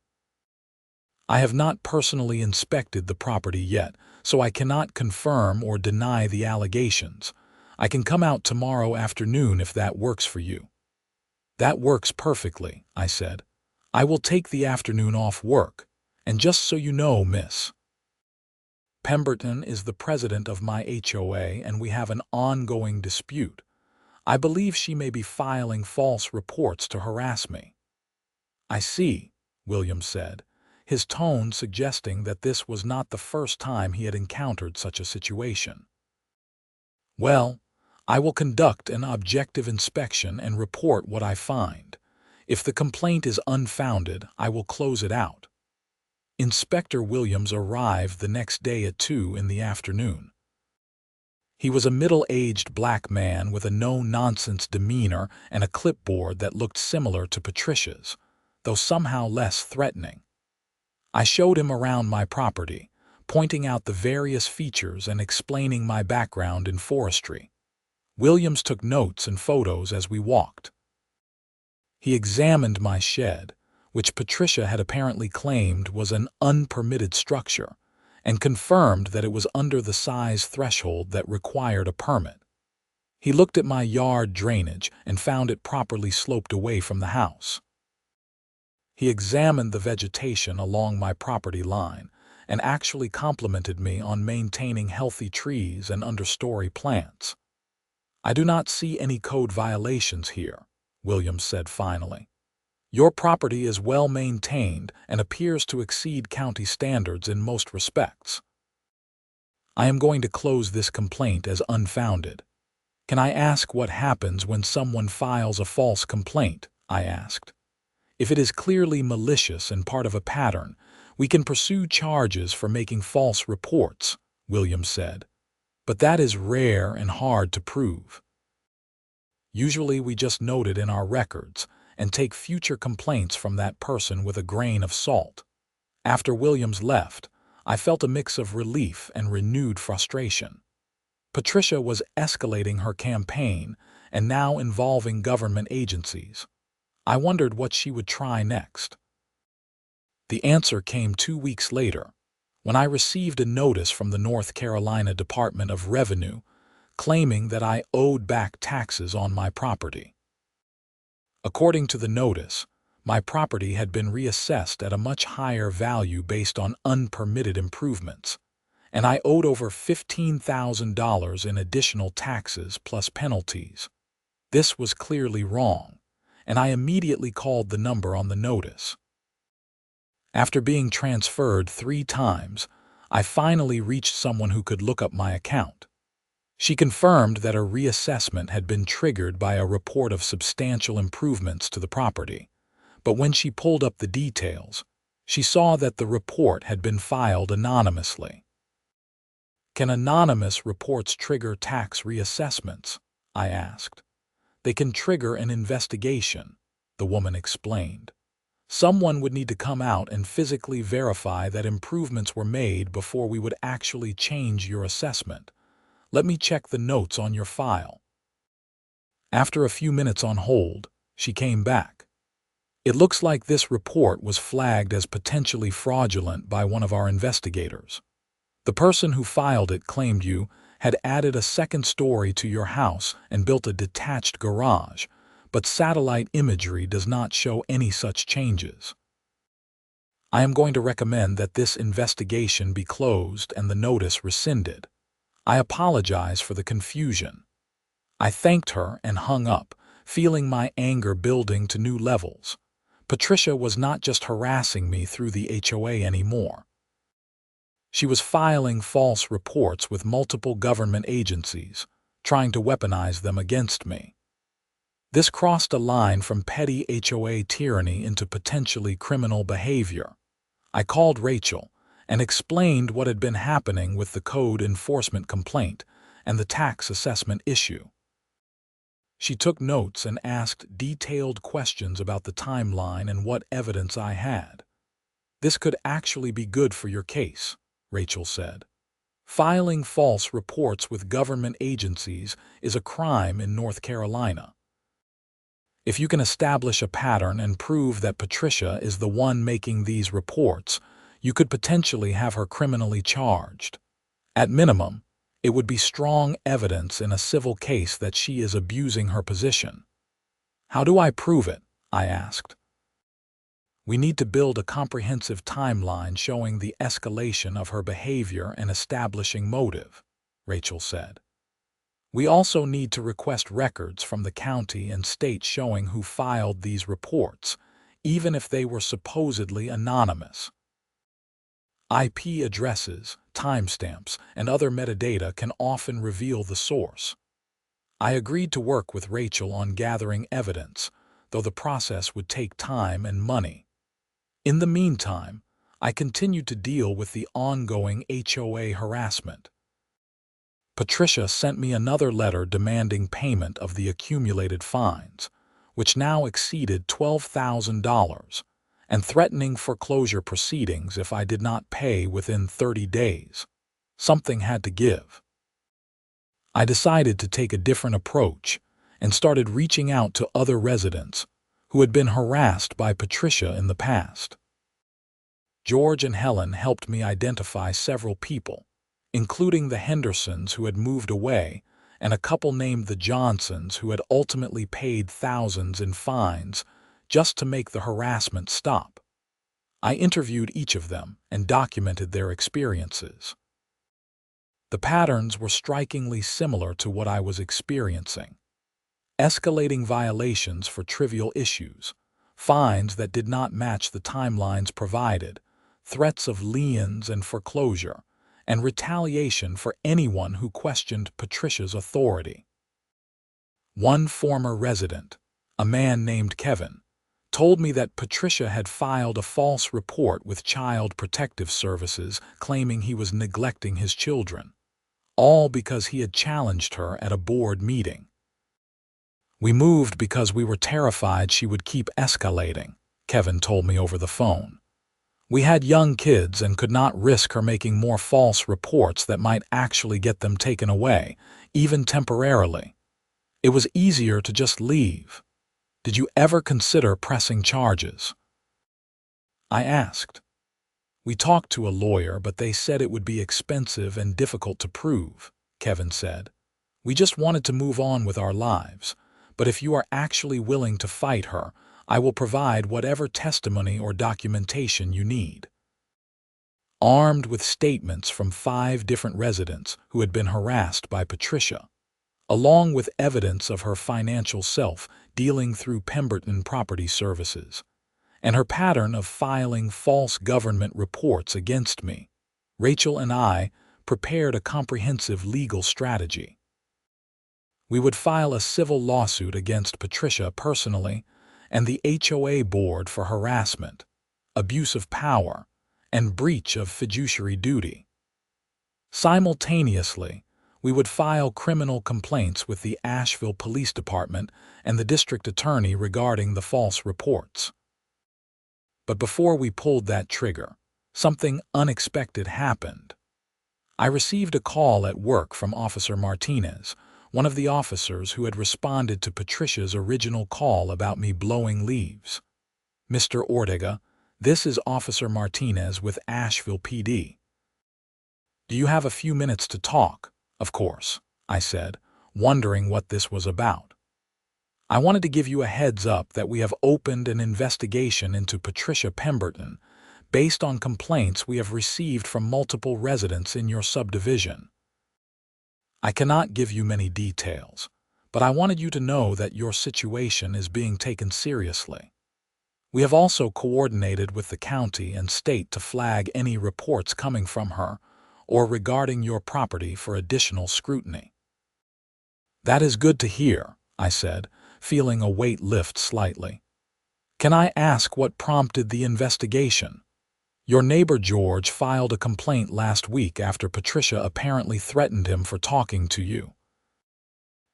"I have not personally inspected the property yet, so I cannot confirm or deny the allegations. I can come out tomorrow afternoon if that works for you." "That works perfectly," I said. "I will take the afternoon off work, and just so you know, Miss Pemberton is the president of my HOA and we have an ongoing dispute. I believe she may be filing false reports to harass me." "I see," Williams said, his tone suggesting that this was not the first time he had encountered such a situation. "Well, I will conduct an objective inspection and report what I find. If the complaint is unfounded, I will close it out." Inspector Williams arrived the next day at 2 in the afternoon. He was a middle-aged black man with a no-nonsense demeanor and a clipboard that looked similar to Patricia's, though somehow less threatening. I showed him around my property, pointing out the various features and explaining my background in forestry. Williams took notes and photos as we walked. He examined my shed, which Patricia had apparently claimed was an unpermitted structure, and confirmed that it was under the size threshold that required a permit. He looked at my yard drainage and found it properly sloped away from the house. He examined the vegetation along my property line and actually complimented me on maintaining healthy trees and understory plants. "I do not see any code violations here," Williams said finally. "Your property is well maintained and appears to exceed county standards in most respects. I am going to close this complaint as unfounded." "Can I ask what happens when someone files a false complaint?" I asked. "If it is clearly malicious and part of a pattern, we can pursue charges for making false reports," Williams said. "But that is rare and hard to prove. Usually we just note it in our records and take future complaints from that person with a grain of salt." After Williams left, I felt a mix of relief and renewed frustration. Patricia was escalating her campaign and now involving government agencies. I wondered what she would try next. The answer came 2 weeks later, when I received a notice from the North Carolina Department of Revenue claiming that I owed back taxes on my property. According to the notice, my property had been reassessed at a much higher value based on unpermitted improvements, and I owed over $15,000 in additional taxes plus penalties. This was clearly wrong, and I immediately called the number on the notice. After being transferred 3 times, I finally reached someone who could look up my account. She confirmed that a reassessment had been triggered by a report of substantial improvements to the property, but when she pulled up the details, she saw that the report had been filed anonymously. Can anonymous reports trigger tax reassessments? I asked. They can trigger an investigation, the woman explained. Someone would need to come out and physically verify that improvements were made before we would actually change your assessment. Let me check the notes on your file. After a few minutes on hold, she came back. It looks like this report was flagged as potentially fraudulent by one of our investigators. The person who filed it claimed you had added a second story to your house and built a detached garage, but satellite imagery does not show any such changes. I am going to recommend that this investigation be closed and the notice rescinded. I apologize for the confusion. I thanked her and hung up, feeling my anger building to new levels. Patricia was not just harassing me through the HOA anymore. She was filing false reports with multiple government agencies, trying to weaponize them against me. This crossed a line from petty HOA tyranny into potentially criminal behavior. I called Rachel and explained what had been happening with the code enforcement complaint and the tax assessment issue. She took notes and asked detailed questions about the timeline and what evidence I had. This could actually be good for your case, Rachel said. Filing false reports with government agencies is a crime in North Carolina. If you can establish a pattern and prove that Patricia is the one making these reports, you could potentially have her criminally charged. At minimum, it would be strong evidence in a civil case that she is abusing her position. How do I prove it? I asked. We need to build a comprehensive timeline showing the escalation of her behavior and establishing motive, Rachel said. We also need to request records from the county and state showing who filed these reports, even if they were supposedly anonymous. IP addresses, timestamps, and other metadata can often reveal the source. I agreed to work with Rachel on gathering evidence, though the process would take time and money. In the meantime, I continued to deal with the ongoing HOA harassment. Patricia sent me another letter demanding payment of the accumulated fines, which now exceeded $12,000, and threatening foreclosure proceedings if I did not pay within 30 days. Something had to give. I decided to take a different approach and started reaching out to other residents who had been harassed by Patricia in the past. George and Helen helped me identify several people, including the Hendersons who had moved away and a couple named the Johnsons who had ultimately paid thousands in fines just to make the harassment stop. I interviewed each of them and documented their experiences. The patterns were strikingly similar to what I was experiencing. Escalating violations for trivial issues, fines that did not match the timelines provided, threats of liens and foreclosure, and retaliation for anyone who questioned Patricia's authority. One former resident, a man named Kevin, told me that Patricia had filed a false report with Child Protective Services claiming he was neglecting his children, all because he had challenged her at a board meeting. We moved because we were terrified she would keep escalating, Kevin told me over the phone. We had young kids and could not risk her making more false reports that might actually get them taken away, even temporarily. It was easier to just leave. Did you ever consider pressing charges? I asked. We talked to a lawyer, but they said it would be expensive and difficult to prove, Kevin said. We just wanted to move on with our lives, but if you are actually willing to fight her, I will provide whatever testimony or documentation you need." Armed with statements from 5 different residents who had been harassed by Patricia, along with evidence of her financial self dealing through Pemberton Property Services, and her pattern of filing false government reports against me, Rachel and I prepared a comprehensive legal strategy. We would file a civil lawsuit against Patricia personally and the HOA board for harassment, abuse of power, and breach of fiduciary duty. Simultaneously, we would file criminal complaints with the Asheville Police Department and the district attorney regarding the false reports. But before we pulled that trigger, something unexpected happened. I received a call at work from Officer Martinez, one of the officers who had responded to Patricia's original call about me blowing leaves. "Mr. Ortega, this is Officer Martinez with Asheville PD. Do you have a few minutes to talk?" "Of course," I said, wondering what this was about. "I wanted to give you a heads up that we have opened an investigation into Patricia Pemberton based on complaints we have received from multiple residents in your subdivision. I cannot give you many details, but I wanted you to know that your situation is being taken seriously. We have also coordinated with the county and state to flag any reports coming from her or regarding your property for additional scrutiny." "That is good to hear," I said, feeling a weight lift slightly. "Can I ask what prompted the investigation?" "Your neighbor George filed a complaint last week after Patricia apparently threatened him for talking to you.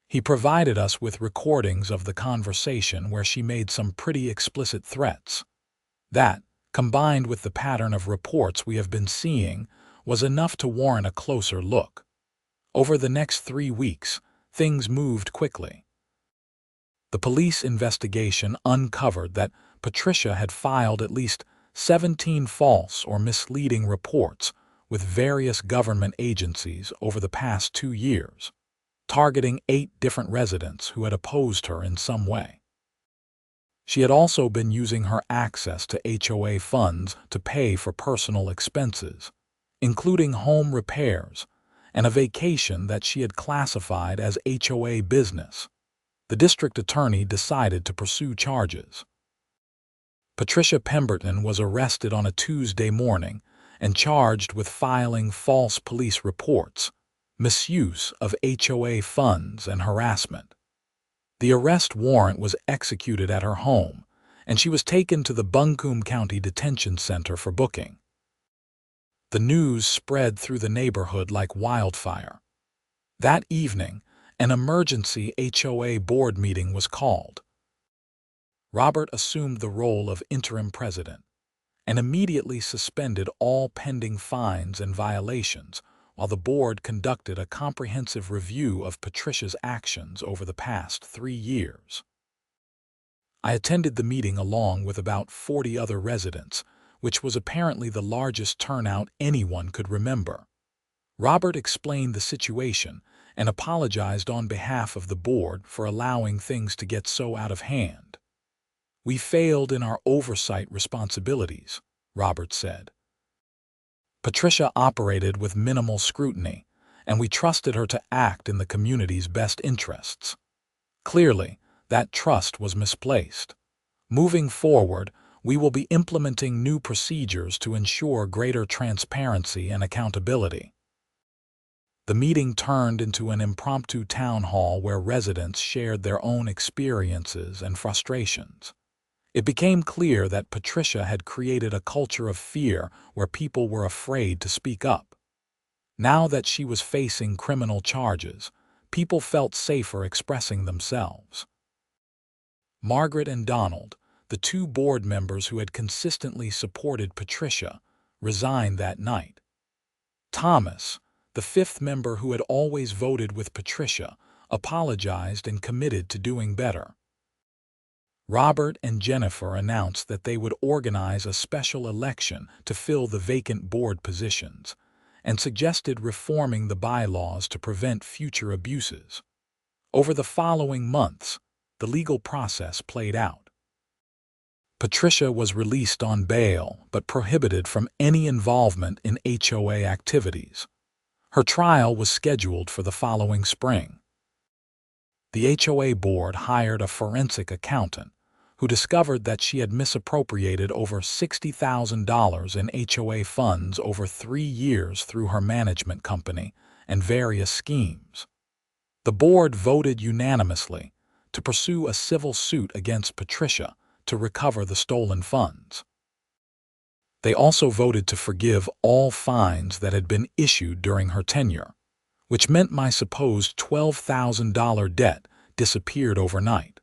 He provided us with recordings of the conversation where she made some pretty explicit threats. That, combined with the pattern of reports we have been seeing, was enough to warrant a closer look. Over the next 3 weeks, things moved quickly. The police investigation uncovered that Patricia had filed at least 17 false or misleading reports with various government agencies over the past 2 years, targeting 8 different residents who had opposed her in some way. She had also been using her access to HOA funds to pay for personal expenses, including home repairs and a vacation that she had classified as HOA business. The district attorney decided to pursue charges. Patricia Pemberton was arrested on a Tuesday morning and charged with filing false police reports, misuse of HOA funds, and harassment. The arrest warrant was executed at her home, and she was taken to the Buncombe County Detention Center for booking. The news spread through the neighborhood like wildfire. That evening, an emergency HOA board meeting was called. Robert assumed the role of interim president and immediately suspended all pending fines and violations while the board conducted a comprehensive review of Patricia's actions over the past 3 years. I attended the meeting along with about 40 other residents, which was apparently the largest turnout anyone could remember. Robert explained the situation and apologized on behalf of the board for allowing things to get so out of hand. "We failed in our oversight responsibilities," Robert said. "Patricia operated with minimal scrutiny, and we trusted her to act in the community's best interests. Clearly, that trust was misplaced. Moving forward, we will be implementing new procedures to ensure greater transparency and accountability." The meeting turned into an impromptu town hall where residents shared their own experiences and frustrations. It became clear that Patricia had created a culture of fear where people were afraid to speak up. Now that she was facing criminal charges, people felt safer expressing themselves. Margaret and Donald, the 2 board members who had consistently supported Patricia, resigned that night. Thomas, the 5th member who had always voted with Patricia, apologized and committed to doing better. Robert and Jennifer announced that they would organize a special election to fill the vacant board positions, and suggested reforming the bylaws to prevent future abuses. Over the following months, the legal process played out. Patricia was released on bail but prohibited from any involvement in HOA activities. Her trial was scheduled for the following spring. The HOA board hired a forensic accountant who discovered that she had misappropriated over $60,000 in HOA funds over 3 years through her management company and various schemes. The board voted unanimously to pursue a civil suit against Patricia to recover the stolen funds. They also voted to forgive all fines that had been issued during her tenure, which meant my supposed $12,000 debt disappeared overnight.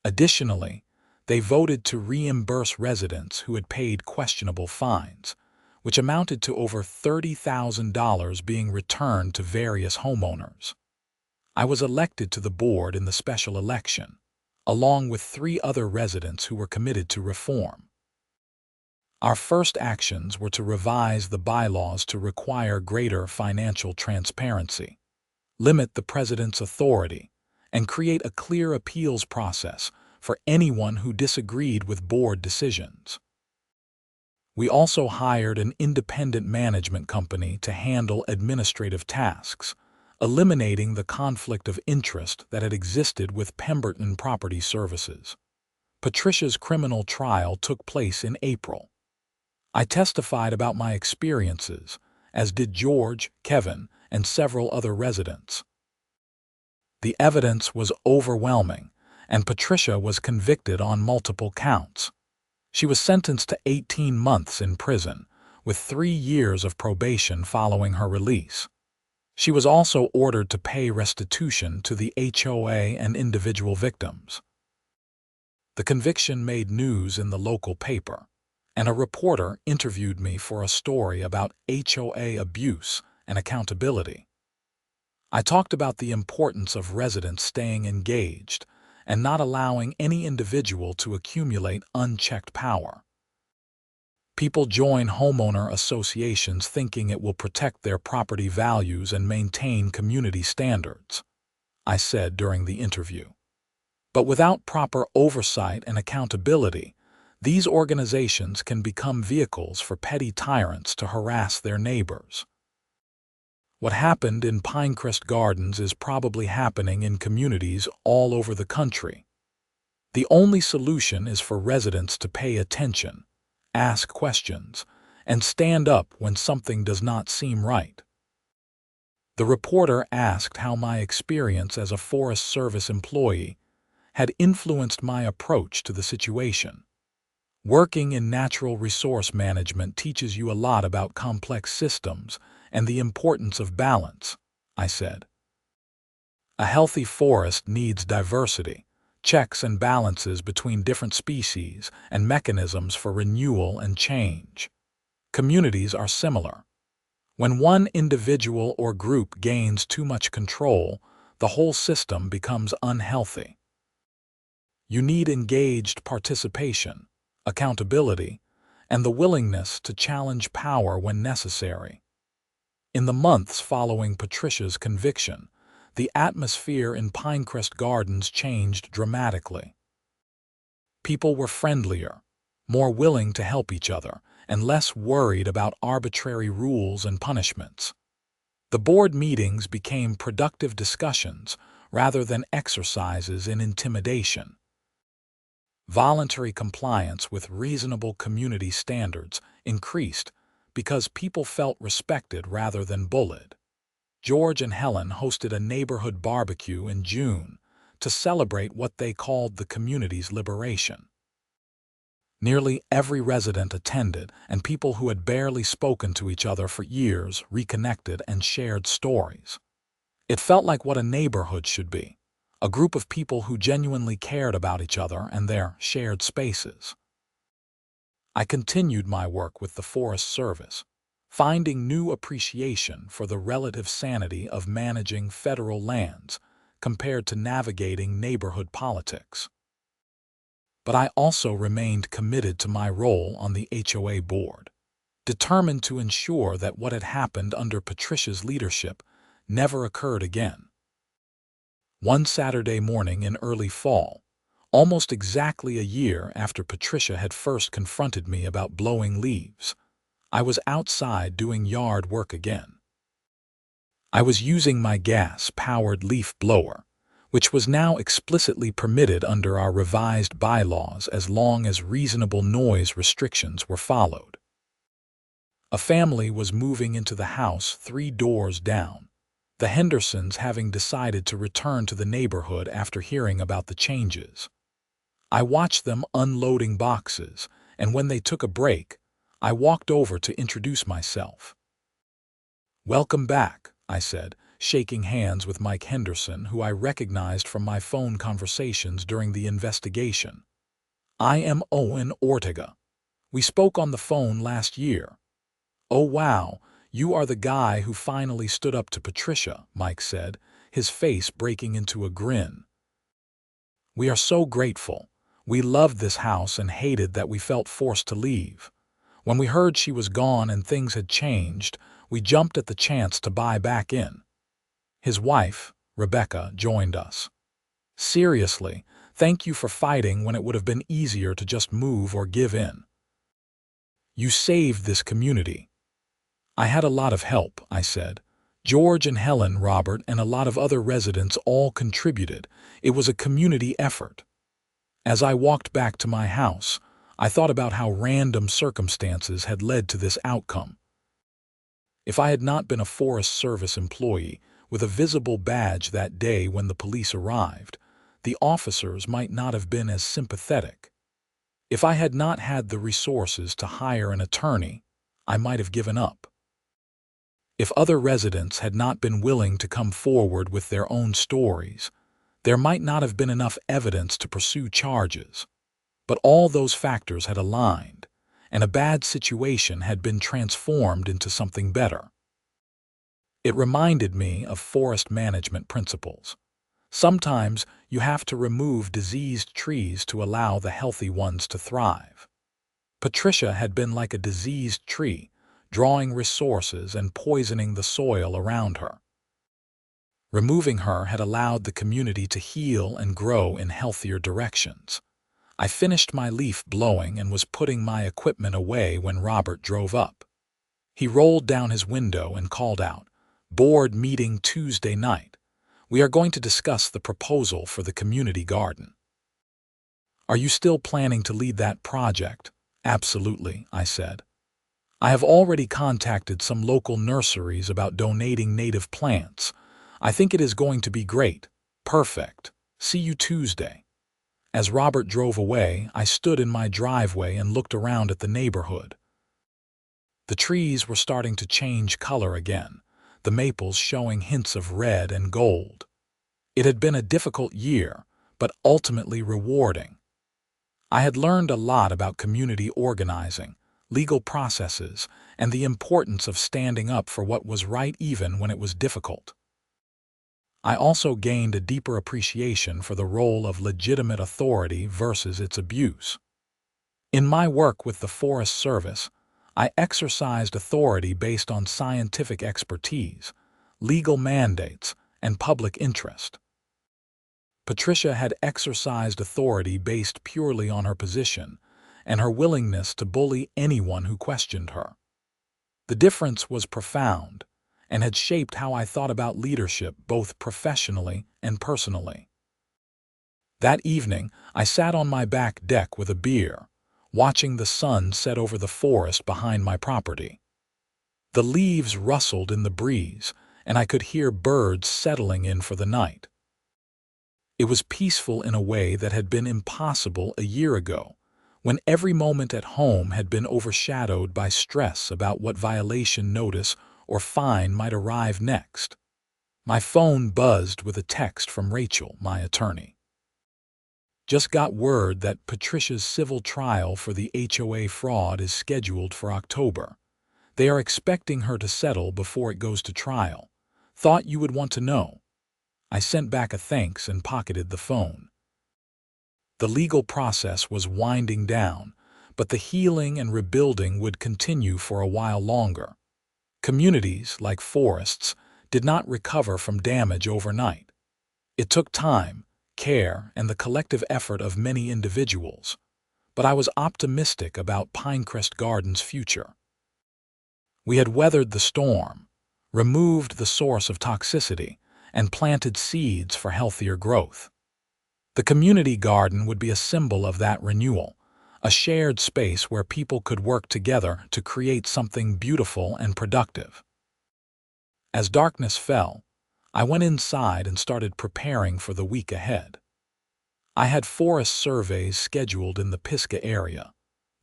Additionally, they voted to reimburse residents who had paid questionable fines, which amounted to over $30,000 being returned to various homeowners. I was elected to the board in the special election, along with 3 other residents who were committed to reform. Our first actions were to revise the bylaws to require greater financial transparency, limit the president's authority, and create a clear appeals process for anyone who disagreed with board decisions. We also hired an independent management company to handle administrative tasks, eliminating the conflict of interest that had existed with Pemberton Property Services. Patricia's criminal trial took place in April. I testified about my experiences, as did George, Kevin, and several other residents. The evidence was overwhelming, and Patricia was convicted on multiple counts. She was sentenced to 18 months in prison, with 3 years of probation following her release. She was also ordered to pay restitution to the HOA and individual victims. The conviction made news in the local paper, and a reporter interviewed me for a story about HOA abuse and accountability. I talked about the importance of residents staying engaged and not allowing any individual to accumulate unchecked power. People join homeowner associations thinking it will protect their property values and maintain community standards, I said during the interview. But without proper oversight and accountability, these organizations can become vehicles for petty tyrants to harass their neighbors. What happened in Pinecrest Gardens is probably happening in communities all over the country. The only solution is for residents to pay attention, ask questions, and stand up when something does not seem right. The reporter asked how my experience as a Forest Service employee had influenced my approach to the situation. Working in natural resource management teaches you a lot about complex systems and the importance of balance, I said. A healthy forest needs diversity, checks and balances between different species, and mechanisms for renewal and change. Communities are similar. When one individual or group gains too much control, the whole system becomes unhealthy. You need engaged participation, accountability, and the willingness to challenge power when necessary. In the months following Patricia's conviction, the atmosphere in Pinecrest Gardens changed dramatically. People were friendlier, more willing to help each other, and less worried about arbitrary rules and punishments. The board meetings became productive discussions rather than exercises in intimidation. Voluntary compliance with reasonable community standards increased because people felt respected rather than bullied. George and Helen hosted a neighborhood barbecue in June to celebrate what they called the community's liberation. Nearly every resident attended, and people who had barely spoken to each other for years reconnected and shared stories. It felt like what a neighborhood should be. A group of people who genuinely cared about each other and their shared spaces. I continued my work with the Forest Service, finding new appreciation for the relative sanity of managing federal lands compared to navigating neighborhood politics. But I also remained committed to my role on the HOA board. determined to ensure that what had happened under Patricia's leadership never occurred again. One Saturday morning in early fall, almost exactly a year after Patricia had first confronted me about blowing leaves, I was outside doing yard work again. I was using my gas-powered leaf blower, which was now explicitly permitted under our revised bylaws as long as reasonable noise restrictions were followed. A family was moving into the house 3 doors down, the Hendersons having decided to return to the neighborhood after hearing about the changes. I watched them unloading boxes, and when they took a break, I walked over to introduce myself. "Welcome back," I said, shaking hands with Mike Henderson, who I recognized from my phone conversations during the investigation. "I am Owen Ortega. We spoke on the phone last year." "Oh wow, you are the guy who finally stood up to Patricia," Mike said, his face breaking into a grin. "We are so grateful. We loved this house and hated that we felt forced to leave. When we heard she was gone and things had changed, we jumped at the chance to buy back in." His wife, Rebecca, joined us. "Seriously, thank you for fighting when it would have been easier to just move or give in. You saved this community." "I had a lot of help," I said. "George and Helen, Robert, and a lot of other residents all contributed. It was a community effort." As I walked back to my house, I thought about how random circumstances had led to this outcome. If I had not been a Forest Service employee with a visible badge that day when the police arrived, the officers might not have been as sympathetic. If I had not had the resources to hire an attorney, I might have given up. If other residents had not been willing to come forward with their own stories, there might not have been enough evidence to pursue charges. But all those factors had aligned, and a bad situation had been transformed into something better. It reminded me of forest management principles. Sometimes you have to remove diseased trees to allow the healthy ones to thrive. Patricia had been like a diseased tree, drawing resources and poisoning the soil around her. Removing her had allowed the community to heal and grow in healthier directions. I finished my leaf blowing and was putting my equipment away when Robert drove up. He rolled down his window and called out, "Board meeting Tuesday night. We are going to discuss the proposal for the community garden." "Are you still planning to lead that project?" "Absolutely," I said. "I have already contacted some local nurseries about donating native plants. I think it is going to be great." "Perfect. See you Tuesday." As Robert drove away, I stood in my driveway and looked around at the neighborhood. The trees were starting to change color again, the maples showing hints of red and gold. It had been a difficult year, but ultimately rewarding. I had learned a lot about community organizing, legal processes, and the importance of standing up for what was right even when it was difficult. I also gained a deeper appreciation for the role of legitimate authority versus its abuse. In my work with the Forest Service, I exercised authority based on scientific expertise, legal mandates, and public interest. Patricia had exercised authority based purely on her position and her willingness to bully anyone who questioned her. The difference was profound and had shaped how I thought about leadership both professionally and personally. That evening, I sat on my back deck with a beer, watching the sun set over the forest behind my property. The leaves rustled in the breeze, and I could hear birds settling in for the night. It was peaceful in a way that had been impossible a year ago, when every moment at home had been overshadowed by stress about what violation notice or fine might arrive next. My phone buzzed with a text from Rachel, my attorney. "Just got word that Patricia's civil trial for the HOA fraud is scheduled for October. They are expecting her to settle before it goes to trial. Thought you would want to know." I sent back a thanks and pocketed the phone. The legal process was winding down, but the healing and rebuilding would continue for a while longer. Communities, like forests, did not recover from damage overnight. It took time, care, and the collective effort of many individuals, but I was optimistic about Pinecrest Garden's future. We had weathered the storm, removed the source of toxicity, and planted seeds for healthier growth. The community garden would be a symbol of that renewal, a shared space where people could work together to create something beautiful and productive. As darkness fell, I went inside and started preparing for the week ahead. I had forest surveys scheduled in the Pisgah area,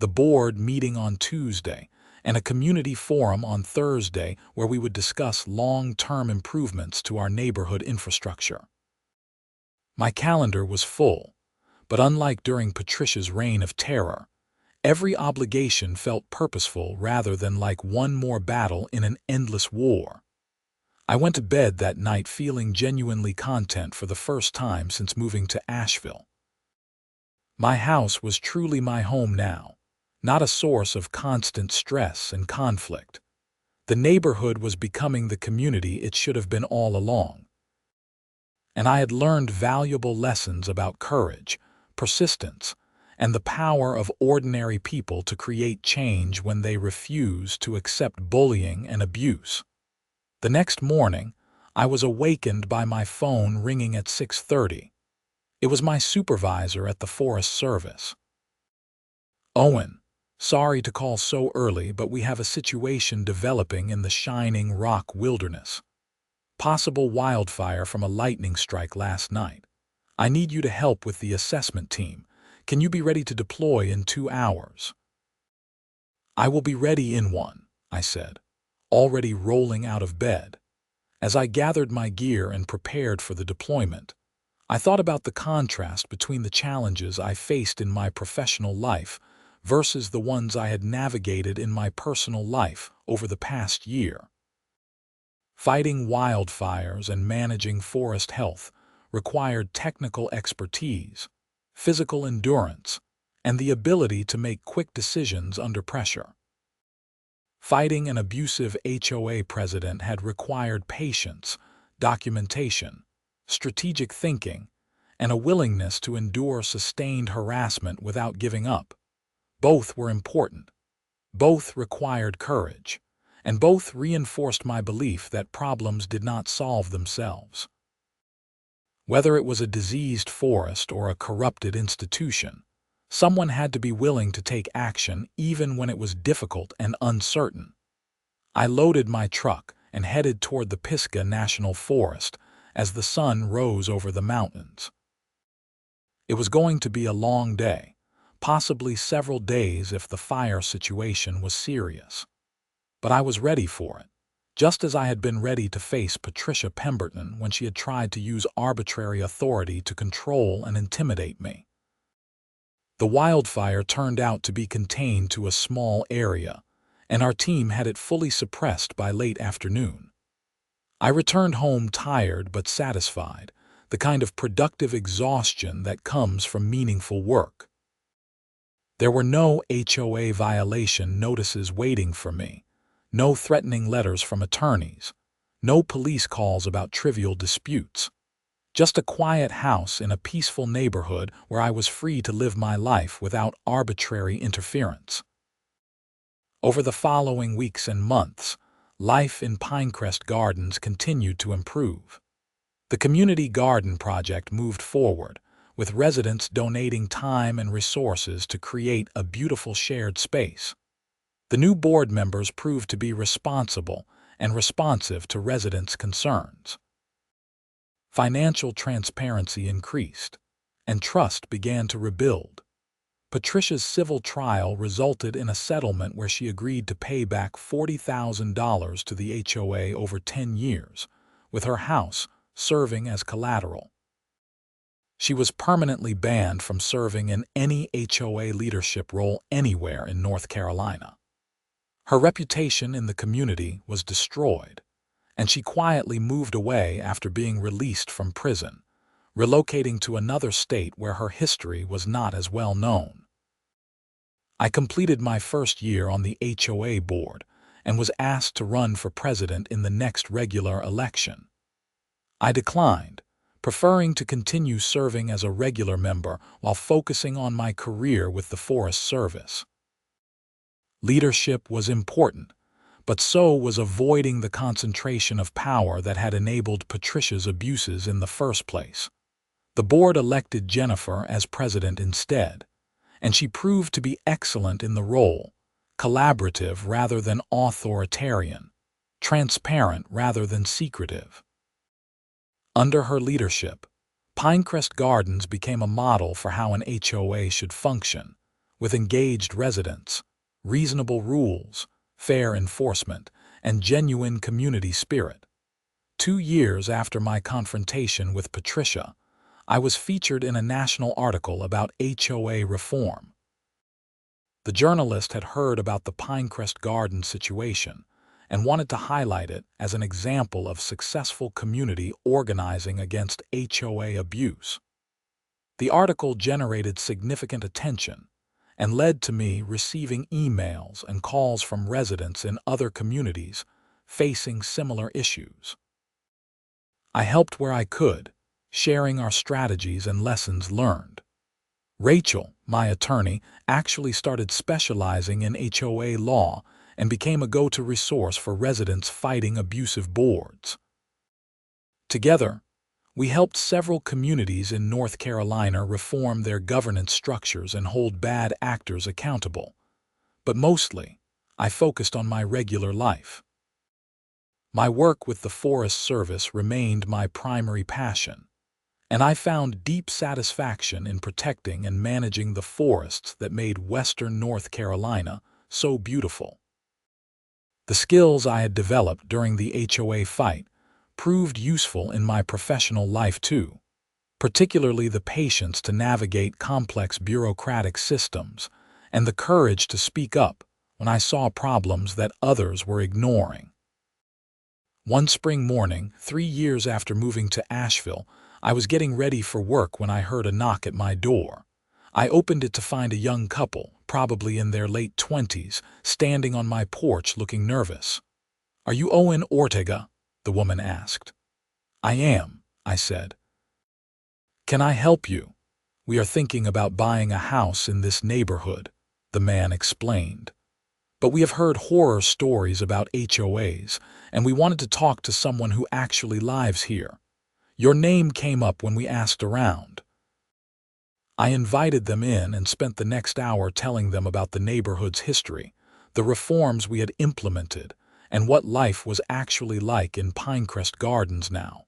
the board meeting on Tuesday, and a community forum on Thursday where we would discuss long-term improvements to our neighborhood infrastructure. My calendar was full, but unlike during Patricia's reign of terror, every obligation felt purposeful rather than like one more battle in an endless war. I went to bed that night feeling genuinely content for the first time since moving to Asheville. My house was truly my home now, not a source of constant stress and conflict. The neighborhood was becoming the community it should have been all along. And I had learned valuable lessons about courage, persistence, and the power of ordinary people to create change when they refuse to accept bullying and abuse. The next morning, I was awakened by my phone ringing at 6:30. It was my supervisor at the Forest Service. "Owen, sorry to call so early, but we have a situation developing in the Shining Rock Wilderness. Possible wildfire from a lightning strike last night. I need you to help with the assessment team. Can you be ready to deploy in 2 hours?" "I will be ready in 1," I said, already rolling out of bed. As I gathered my gear and prepared for the deployment, I thought about the contrast between the challenges I faced in my professional life versus the ones I had navigated in my personal life over the past year. Fighting wildfires and managing forest health required technical expertise, physical endurance, and the ability to make quick decisions under pressure. Fighting an abusive HOA president had required patience, documentation, strategic thinking, and a willingness to endure sustained harassment without giving up. Both were important. Both required courage, and both reinforced my belief that problems did not solve themselves. Whether it was a diseased forest or a corrupted institution, someone had to be willing to take action even when it was difficult and uncertain. I loaded my truck and headed toward the Pisgah National Forest as the sun rose over the mountains. It was going to be a long day, possibly several days if the fire situation was serious. But I was ready for it, just as I had been ready to face Patricia Pemberton when she had tried to use arbitrary authority to control and intimidate me. The wildfire turned out to be contained to a small area, and our team had it fully suppressed by late afternoon. I returned home tired but satisfied, the kind of productive exhaustion that comes from meaningful work. There were no HOA violation notices waiting for me, no threatening letters from attorneys, no police calls about trivial disputes. Just a quiet house in a peaceful neighborhood where I was free to live my life without arbitrary interference. Over the following weeks and months, life in Pinecrest Gardens continued to improve. The community garden project moved forward, with residents donating time and resources to create a beautiful shared space. The new board members proved to be responsible and responsive to residents' concerns. Financial transparency increased, and trust began to rebuild. Patricia's civil trial resulted in a settlement where she agreed to pay back $40,000 to the HOA over 10 years, with her house serving as collateral. She was permanently banned from serving in any HOA leadership role anywhere in North Carolina. Her reputation in the community was destroyed, and she quietly moved away after being released from prison, relocating to another state where her history was not as well known. I completed my first year on the HOA board and was asked to run for president in the next regular election. I declined, preferring to continue serving as a regular member while focusing on my career with the Forest Service. Leadership was important, but so was avoiding the concentration of power that had enabled Patricia's abuses in the first place. The board elected Jennifer as president instead, and she proved to be excellent in the role, collaborative rather than authoritarian, transparent rather than secretive. Under her leadership, Pinecrest Gardens became a model for how an HOA should function, with engaged residents, reasonable rules, fair enforcement, and genuine community spirit. 2 years after my confrontation with Patricia, I was featured in a national article about HOA reform. The journalist had heard about the Pinecrest Garden situation and wanted to highlight it as an example of successful community organizing against HOA abuse. The article generated significant attention and led to me receiving emails and calls from residents in other communities facing similar issues. I helped where I could, sharing our strategies and lessons learned. Rachel, my attorney, actually started specializing in HOA law and became a go-to resource for residents fighting abusive boards. Together, we helped several communities in North Carolina reform their governance structures and hold bad actors accountable. But mostly, I focused on my regular life. My work with the Forest Service remained my primary passion, and I found deep satisfaction in protecting and managing the forests that made western North Carolina so beautiful. The skills I had developed during the HOA fight proved useful in my professional life too, particularly the patience to navigate complex bureaucratic systems and the courage to speak up when I saw problems that others were ignoring. One spring morning, 3 years after moving to Asheville, I was getting ready for work when I heard a knock at my door. I opened it to find a young couple, probably in their late 20s, standing on my porch looking nervous. "Are you Owen Ortega?" the woman asked. "I am," I said. "Can I help you? We are thinking about buying a house in this neighborhood," the man explained. "But we have heard horror stories about HOAs, and we wanted to talk to someone who actually lives here. Your name came up when we asked around." I invited them in and spent the next hour telling them about the neighborhood's history, the reforms we had implemented, and what life was actually like in Pinecrest Gardens now.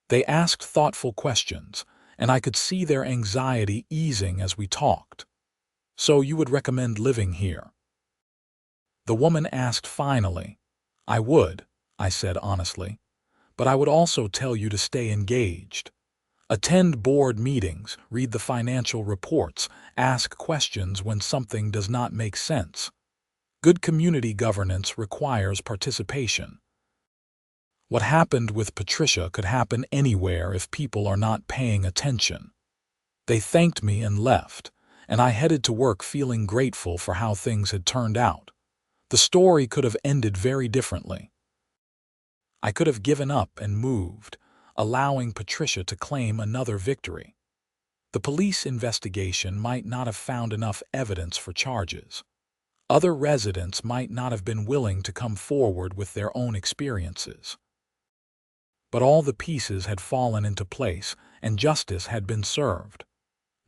They asked thoughtful questions, and I could see their anxiety easing as we talked. "So you would recommend living here?" The woman asked finally. "I would," I said honestly, "but I would also tell you to stay engaged. Attend board meetings, read the financial reports, ask questions when something does not make sense. Good community governance requires participation." What happened with Patricia could happen anywhere if people are not paying attention. They thanked me and left, and I headed to work feeling grateful for how things had turned out. The story could have ended very differently. I could have given up and moved, allowing Patricia to claim another victory. The police investigation might not have found enough evidence for charges. Other residents might not have been willing to come forward with their own experiences. But all the pieces had fallen into place, and justice had been served.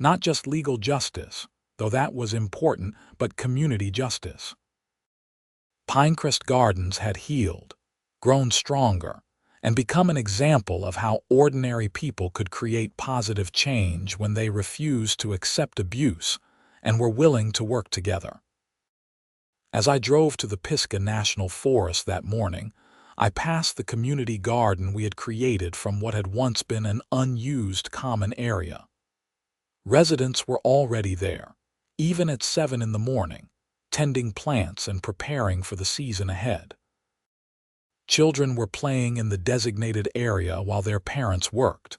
Not just legal justice, though that was important, but community justice. Pinecrest Gardens had healed, grown stronger, and become an example of how ordinary people could create positive change when they refused to accept abuse and were willing to work together. As I drove to the Pisgah National Forest that morning, I passed the community garden we had created from what had once been an unused common area. Residents were already there, even at 7 in the morning, tending plants and preparing for the season ahead. Children were playing in the designated area while their parents worked.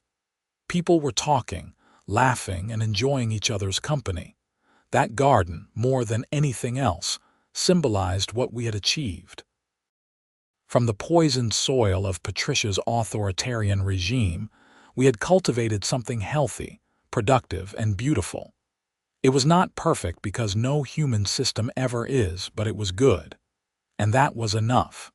People were talking, laughing, and enjoying each other's company. That garden, more than anything else, symbolized what we had achieved. From the poisoned soil of Patricia's authoritarian regime, we had cultivated something healthy, productive, and beautiful. It was not perfect because no human system ever is, but it was good. And that was enough.